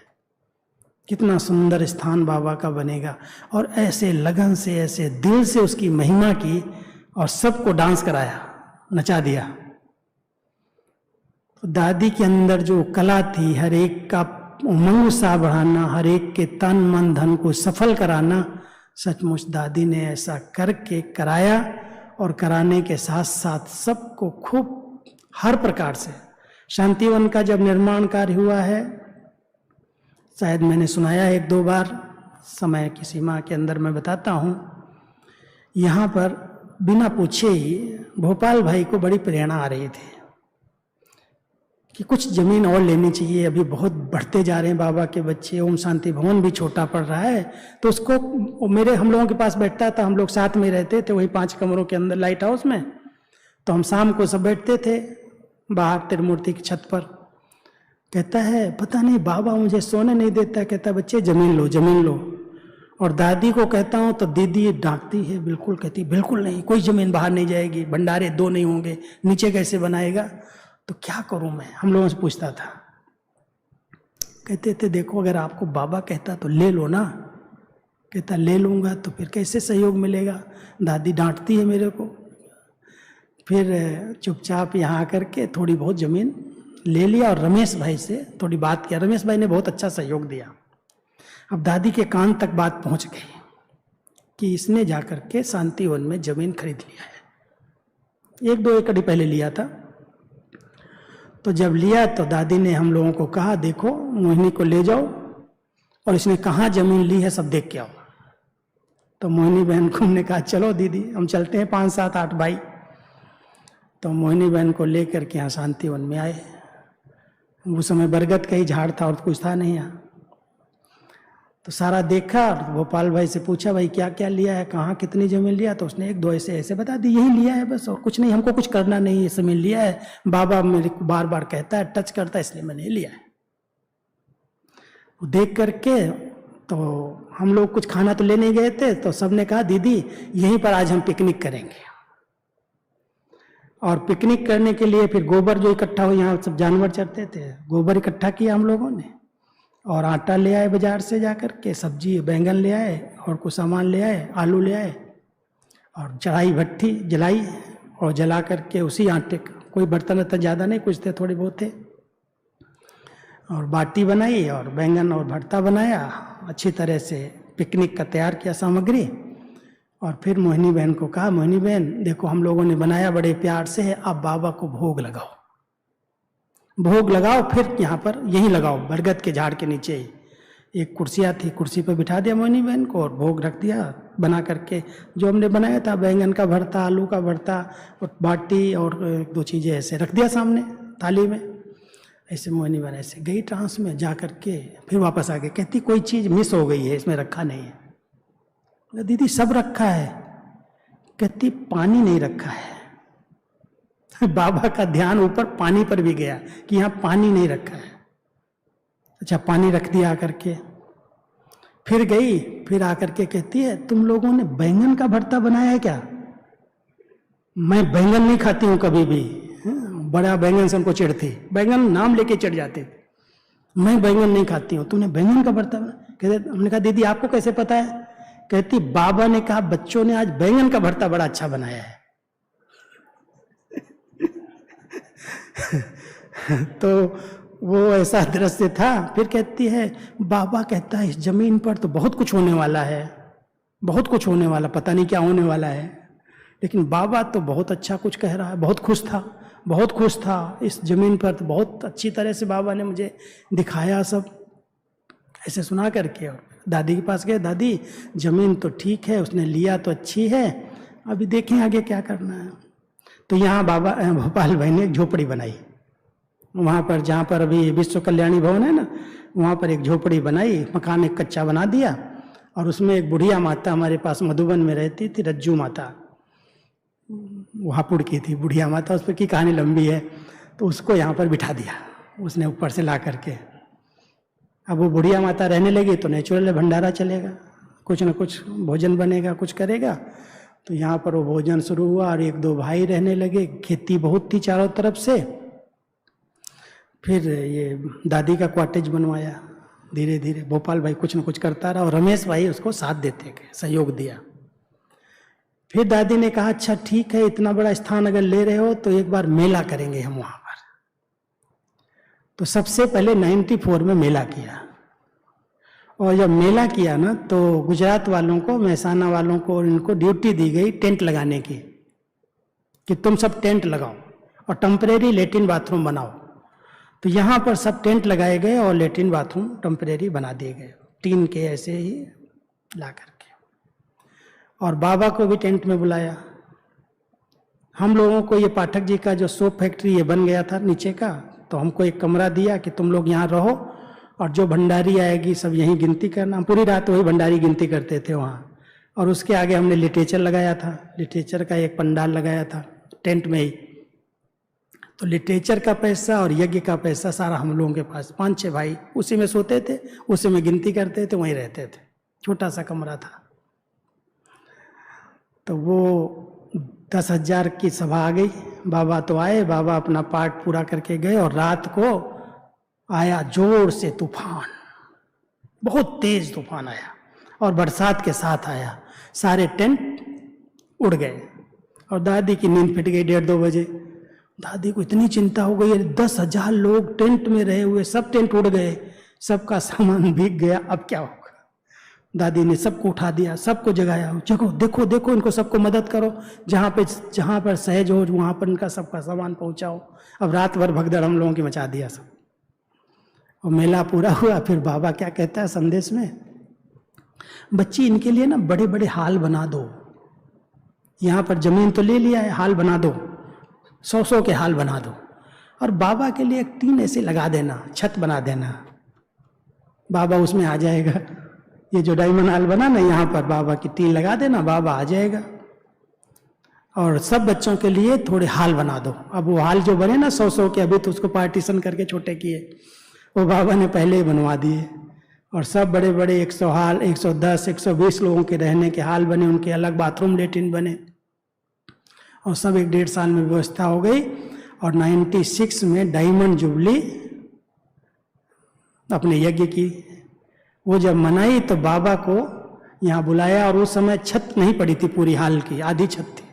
कितना सुंदर स्थान बाबा का बनेगा। और ऐसे लगन से, ऐसे दिल से उसकी महिमा की, और सबको डांस कराया, नचा दिया। तो दादी के अंदर जो कला थी, हर एक का उमंग उत्साह बढ़ाना, हर एक के तन मन धन को सफल कराना, सचमुच दादी ने ऐसा करके कराया। और कराने के साथ साथ सबको खूब हर प्रकार से, शांतिवन का जब निर्माण कार्य हुआ है, शायद मैंने सुनाया 1-2 बार, समय की सीमा के अंदर मैं बताता हूँ। यहाँ पर बिना पूछे ही भोपाल भाई को बड़ी प्रेरणा आ रही थी कि कुछ जमीन और लेनी चाहिए, अभी बहुत बढ़ते जा रहे हैं बाबा के बच्चे, ओम शांति भवन भी छोटा पड़ रहा है। तो उसको हम लोगों के पास बैठता था, हम लोग साथ में रहते थे वही 5 कमरों के अंदर लाइट हाउस में। तो हम शाम को सब बैठते थे, बाहर त्रिमूर्ति की छत पर। कहता है पता नहीं बाबा मुझे सोने नहीं देता, कहता है बच्चे जमीन लो जमीन लो। और दादी को कहता हूं तो दीदी डांटती है, बिल्कुल कहती बिल्कुल नहीं, कोई जमीन बाहर नहीं जाएगी, भंडारे 2 नहीं होंगे, नीचे कैसे बनाएगा। तो क्या करूं मैं, हम लोगों से पूछता था। कहते थे देखो अगर आपको बाबा कहता तो ले लो ना। कहता ले लूंगा तो फिर कैसे सहयोग मिलेगा, दादी डांटती है मेरे को। फिर चुपचाप यहाँ आकर के थोड़ी बहुत जमीन ले लिया और रमेश भाई से थोड़ी बात किया। रमेश भाई ने बहुत अच्छा सहयोग दिया। अब दादी के कान तक बात पहुंच गई कि इसने जाकर के शांतिवन में जमीन खरीद लिया है। 1-2 एकड़ ही पहले लिया था। तो जब लिया तो दादी ने हम लोगों को कहा देखो मोहिनी को ले जाओ और इसने कहाँ जमीन ली है सब देख के आओ। तो मोहिनी बहन को हमने कहा चलो दीदी हम चलते हैं, 5, 7, 8 भाई। तो मोहिनी बहन को लेकर के यहाँ शांतिवन में आए। उस समय बरगद का ही झाड़ था और कुछ था नहीं यहाँ। तो सारा देखा और गोपाल भाई से पूछा भाई क्या क्या लिया है, कहाँ कितनी जमीन लिया। तो उसने 1-2 ऐसे बता दी, यही लिया है बस और कुछ नहीं, हमको कुछ करना नहीं, ये जमीन लिया है, बाबा मेरे को बार बार कहता है टच करता है इसलिए मैंने लिया है। देख करके तो हम लोग कुछ खाना तो लेने गए थे, तो सबने कहा दीदी यहीं पर आज हम पिकनिक करेंगे। और पिकनिक करने के लिए फिर गोबर जो इकट्ठा हो, यहाँ सब जानवर चरते थे, गोबर इकट्ठा किया हम लोगों ने और आटा ले आए बाजार से जाकर के, सब्जी बैंगन ले आए और कुछ सामान ले आए, आलू ले आए और चढ़ाई भट्टी जलाई और जला करके उसी आटे का, कोई बर्तन वर्तन ज़्यादा नहीं, कुछ थे थोड़े बहुत थे, और बाटी बनाई और बैंगन और भरता बनाया। अच्छी तरह से पिकनिक का तैयार किया सामग्री। और फिर मोहिनी बहन को कहा मोहिनी बहन देखो हम लोगों ने बनाया बड़े प्यार से है, आप बाबा को भोग लगाओ, भोग लगाओ, फिर यहाँ पर यहीं लगाओ बरगद के झाड़ के नीचे ही। एक कुर्सियाँ थी, कुर्सी पर बिठा दिया मोहिनी बहन को और भोग रख दिया बना करके, जो हमने बनाया था बैंगन का भरता, आलू का भरता और बाटी और 1-2 चीज़ें ऐसे रख दिया सामने थाली में। ऐसे मोहिनी बहन ऐसे गई ट्रांस में, जा करके फिर वापस आ गई। कहती कोई चीज़ मिस हो गई है, इसमें रखा नहीं है। दीदी सब रखा है। कहती पानी नहीं रखा है। बाबा का ध्यान ऊपर पानी पर भी गया कि यहाँ पानी नहीं रखा है। अच्छा पानी रख दिया आकर के, फिर गई, फिर आकर के कहती है तुम लोगों ने बैंगन का भरता बनाया है क्या? मैं बैंगन नहीं खाती हूँ कभी भी। बड़ा बैंगन से उनको चिढ़ थी, बैंगन नाम लेके चिढ़ जाते थे। मैं बैंगन नहीं खाती हूँ, तूने बैंगन का भरता बनाया? कहते हमने कहा दीदी आपको कैसे पता है? कहती बाबा ने कहा बच्चों ने आज बैंगन का भरता बड़ा अच्छा बनाया है। तो वो ऐसा दृश्य था। फिर कहती है बाबा कहता है इस जमीन पर तो बहुत कुछ होने वाला है, बहुत कुछ होने वाला, पता नहीं क्या होने वाला है, लेकिन बाबा तो बहुत अच्छा कुछ कह रहा है। बहुत खुश था, बहुत खुश था इस जमीन पर, तो बहुत अच्छी तरह से बाबा ने मुझे दिखाया सब ऐसे सुना करके। और दादी के पास गए, दादी जमीन तो ठीक है, उसने लिया तो अच्छी है, अभी देखें आगे क्या करना है। तो यहाँ बाबा भोपाल भाई ने एक झोपड़ी बनाई, वहाँ पर जहाँ पर अभी विश्व कल्याणी भवन है ना, वहाँ पर एक झोपड़ी बनाई, मकान एक कच्चा बना दिया और उसमें एक बुढ़िया माता हमारे पास मधुबन में रहती थी, रज्जू माता, वो हापुड़ की थी बुढ़िया माता, उस पर की कहानी लंबी है। तो उसको यहाँ पर बिठा दिया उसने ऊपर से ला करके। अब वो बुढ़िया माता रहने लगी तो नेचुरल भंडारा चलेगा, कुछ न कुछ भोजन बनेगा, कुछ करेगा। तो यहाँ पर वो भोजन शुरू हुआ और 1-2 भाई रहने लगे। खेती बहुत थी चारों तरफ से। फिर ये दादी का कॉटेज बनवाया धीरे धीरे। भोपाल भाई कुछ न कुछ करता रहा और रमेश भाई उसको साथ देते गए, सहयोग दिया। फिर दादी ने कहा अच्छा ठीक है, इतना बड़ा स्थान अगर ले रहे हो तो एक बार मेला करेंगे हम वहाँ पर। तो सबसे पहले 94 में मेला किया। और जब मेला किया ना तो गुजरात वालों को, महसाना वालों को और इनको ड्यूटी दी गई टेंट लगाने की, कि तुम सब टेंट लगाओ और टेम्परेरी लेट्रिन बाथरूम बनाओ। तो यहाँ पर सब टेंट लगाए गए और लेट्रिन बाथरूम टेम्परेरी बना दिए गए, टीन के ऐसे ही ला करके। और बाबा को भी टेंट में बुलाया। हम लोगों को ये पाठक जी का जो सोप फैक्ट्री ये बन गया था नीचे का, तो हमको एक कमरा दिया कि तुम लोग यहाँ रहो और जो भंडारी आएगी सब यहीं गिनती करना। हम पूरी रात वही भंडारी गिनती करते थे वहाँ। और उसके आगे हमने लिटरेचर लगाया था, लिटरेचर का एक पंडाल लगाया था टेंट में ही। तो लिटरेचर का पैसा और यज्ञ का पैसा सारा हम लोगों के पास, 5-6 भाई उसी में सोते थे, उसी में गिनती करते थे, वहीं रहते थे, छोटा सा कमरा था। तो वो 10,000 की सभा आ गई, बाबा तो आए, बाबा अपना पाठ पूरा करके गए और रात को आया जोर से तूफान, बहुत तेज तूफान आया और बरसात के साथ आया, सारे टेंट उड़ गए और दादी की नींद फिट गई 1:30-2 बजे। दादी को इतनी चिंता हो गई, 10,000 लोग टेंट में रहे हुए, सब टेंट उड़ गए, सबका सामान भीग गया, अब क्या होगा। दादी ने सबको उठा दिया, सबको जगाया, जगो, देखो देखो, इनको सबको मदद करो, जहाँ पर सहज हो वहाँ पर इनका सबका सामान पहुँचाओ। अब रात भर भगदड़ हम लोगों की मचा दिया सब, और मेला पूरा हुआ। फिर बाबा क्या कहता है संदेश में, बच्ची इनके लिए ना बड़े बड़े हाल बना दो, यहाँ पर जमीन तो ले लिया है, हाल बना दो, 100 के हाल बना दो, और बाबा के लिए एक टीन ऐसे लगा देना, छत बना देना, बाबा उसमें आ जाएगा। ये जो डायमंड हाल बना ना, यहाँ पर बाबा की टीन लगा देना, बाबा आ जाएगा। और सब बच्चों के लिए थोड़े हाल बना दो। अब वो हाल जो बने ना 100 के, अभी तो उसको पार्टीशन करके छोटे किए, वो बाबा ने पहले ही बनवा दिए। और सब बड़े बड़े 100 हाल, 110, 120 लोगों के रहने के हाल बने, उनके अलग बाथरूम लेट्रिन बने, और सब 1-1.5 साल में व्यवस्था हो गई। और 96 में डायमंड जुबली अपने यज्ञ की वो जब मनाई तो बाबा को यहाँ बुलाया, और उस समय छत नहीं पड़ी थी पूरी हाल की, आधी छत थी,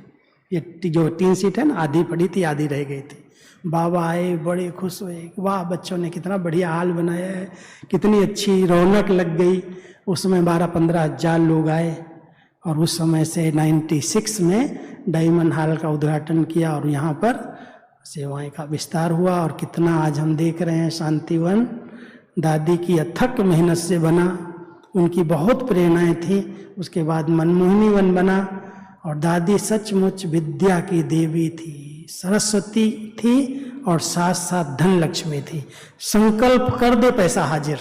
ये जो 3 सीट है ना, आधी पड़ी थी, आधी रह गई थी। बाबा आए, बड़े खुश हुए, वाह बच्चों ने कितना बढ़िया हाल बनाया है, कितनी अच्छी रौनक लग गई। उसमें 12-15 हज़ार लोग आए, और उस समय से 96 में डायमंड हाल का उद्घाटन किया, और यहाँ पर सेवाएं का विस्तार हुआ। और कितना आज हम देख रहे हैं शांतिवन दादी की अथक मेहनत से बना, उनकी बहुत प्रेरणाएं थी। उसके बाद मनमोहिनी वन बना, और दादी सचमुच विद्या की देवी थी, सरस्वती थी, और साथ साथ धन लक्ष्मी थी। संकल्प कर दे पैसा हाजिर।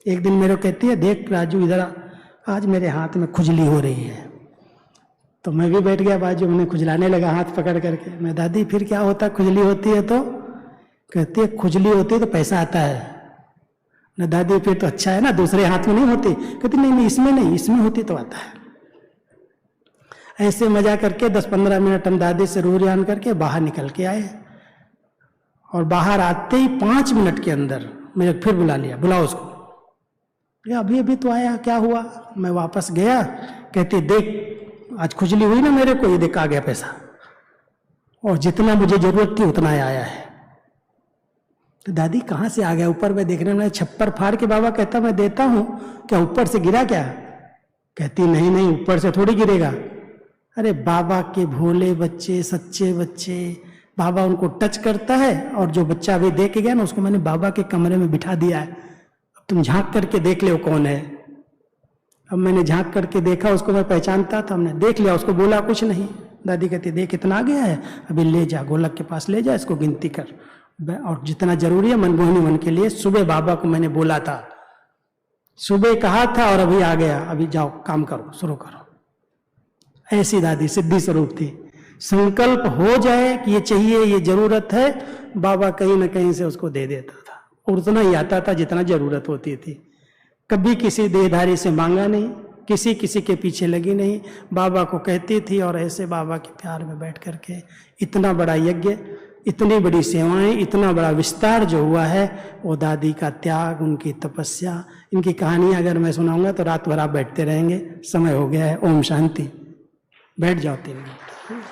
एक दिन मेरे को कहती है, देख राजू इधर आ, आज मेरे हाथ में खुजली हो रही है। तो मैं भी बैठ गया बाजू, मैंने खुजलाने लगा हाथ पकड़ करके। मैं, दादी फिर क्या होता है, खुजली होती है तो? कहती है खुजली होती है तो पैसा आता है ना। दादी फिर तो अच्छा है ना, दूसरे हाथ में नहीं होती। कहती नहीं, इसमें नहीं, इसमें होती तो आता है। ऐसे मजा करके 10-15 मिनट हम दादी से रूरियान करके बाहर निकल के आए, और बाहर आते ही 5 मिनट के अंदर मुझे फिर बुला लिया, बुलाओ उसको। अभी अभी तो आया, क्या हुआ? मैं वापस गया, कहती देख आज खुजली हुई ना मेरे को, ये देख आ गया पैसा, और जितना मुझे जरूरत थी उतना आया है। तो दादी कहाँ से आ गया? ऊपर में देखने में छप्पर फाड़ के बाबा कहता मैं देता हूं, क्या ऊपर से गिरा क्या? कहती नहीं नहीं, ऊपर से थोड़ी गिरेगा। अरे बाबा के भोले बच्चे, सच्चे बच्चे, बाबा उनको टच करता है, और जो बच्चा अभी देख के गया ना, उसको मैंने बाबा के कमरे में बिठा दिया है, अब तुम झांक करके देख ले कौन है। अब मैंने झांक करके देखा, उसको मैं पहचानता था, हमने देख लिया, उसको बोला कुछ नहीं। दादी कहती देख इतना आ गया है, अभी ले जा, गोलक के पास ले जा, इसको गिनती कर, और जितना जरूरी है मनमोहिनी वन के लिए। सुबह बाबा को मैंने बोला था, सुबह कहा था, और अभी आ गया, अभी जाओ काम करो, शुरू करो। ऐसी दादी सिद्धि स्वरूप थी। संकल्प हो जाए कि ये चाहिए, ये जरूरत है, बाबा कहीं ना कहीं से उसको दे देता था, और उतना ही आता था जितना जरूरत होती थी। कभी किसी देहधारी से मांगा नहीं, किसी के पीछे लगी नहीं, बाबा को कहती थी। और ऐसे बाबा के प्यार में बैठ करके इतना बड़ा यज्ञ, इतनी बड़ी सेवाएं, इतना बड़ा विस्तार जो हुआ है, वो दादी का त्याग, उनकी तपस्या, इनकी कहानियां अगर मैं सुनाऊंगा तो रात भर आप बैठते रहेंगे। समय हो गया है। ओम शांति। बैठ जाओ 3 मिनट।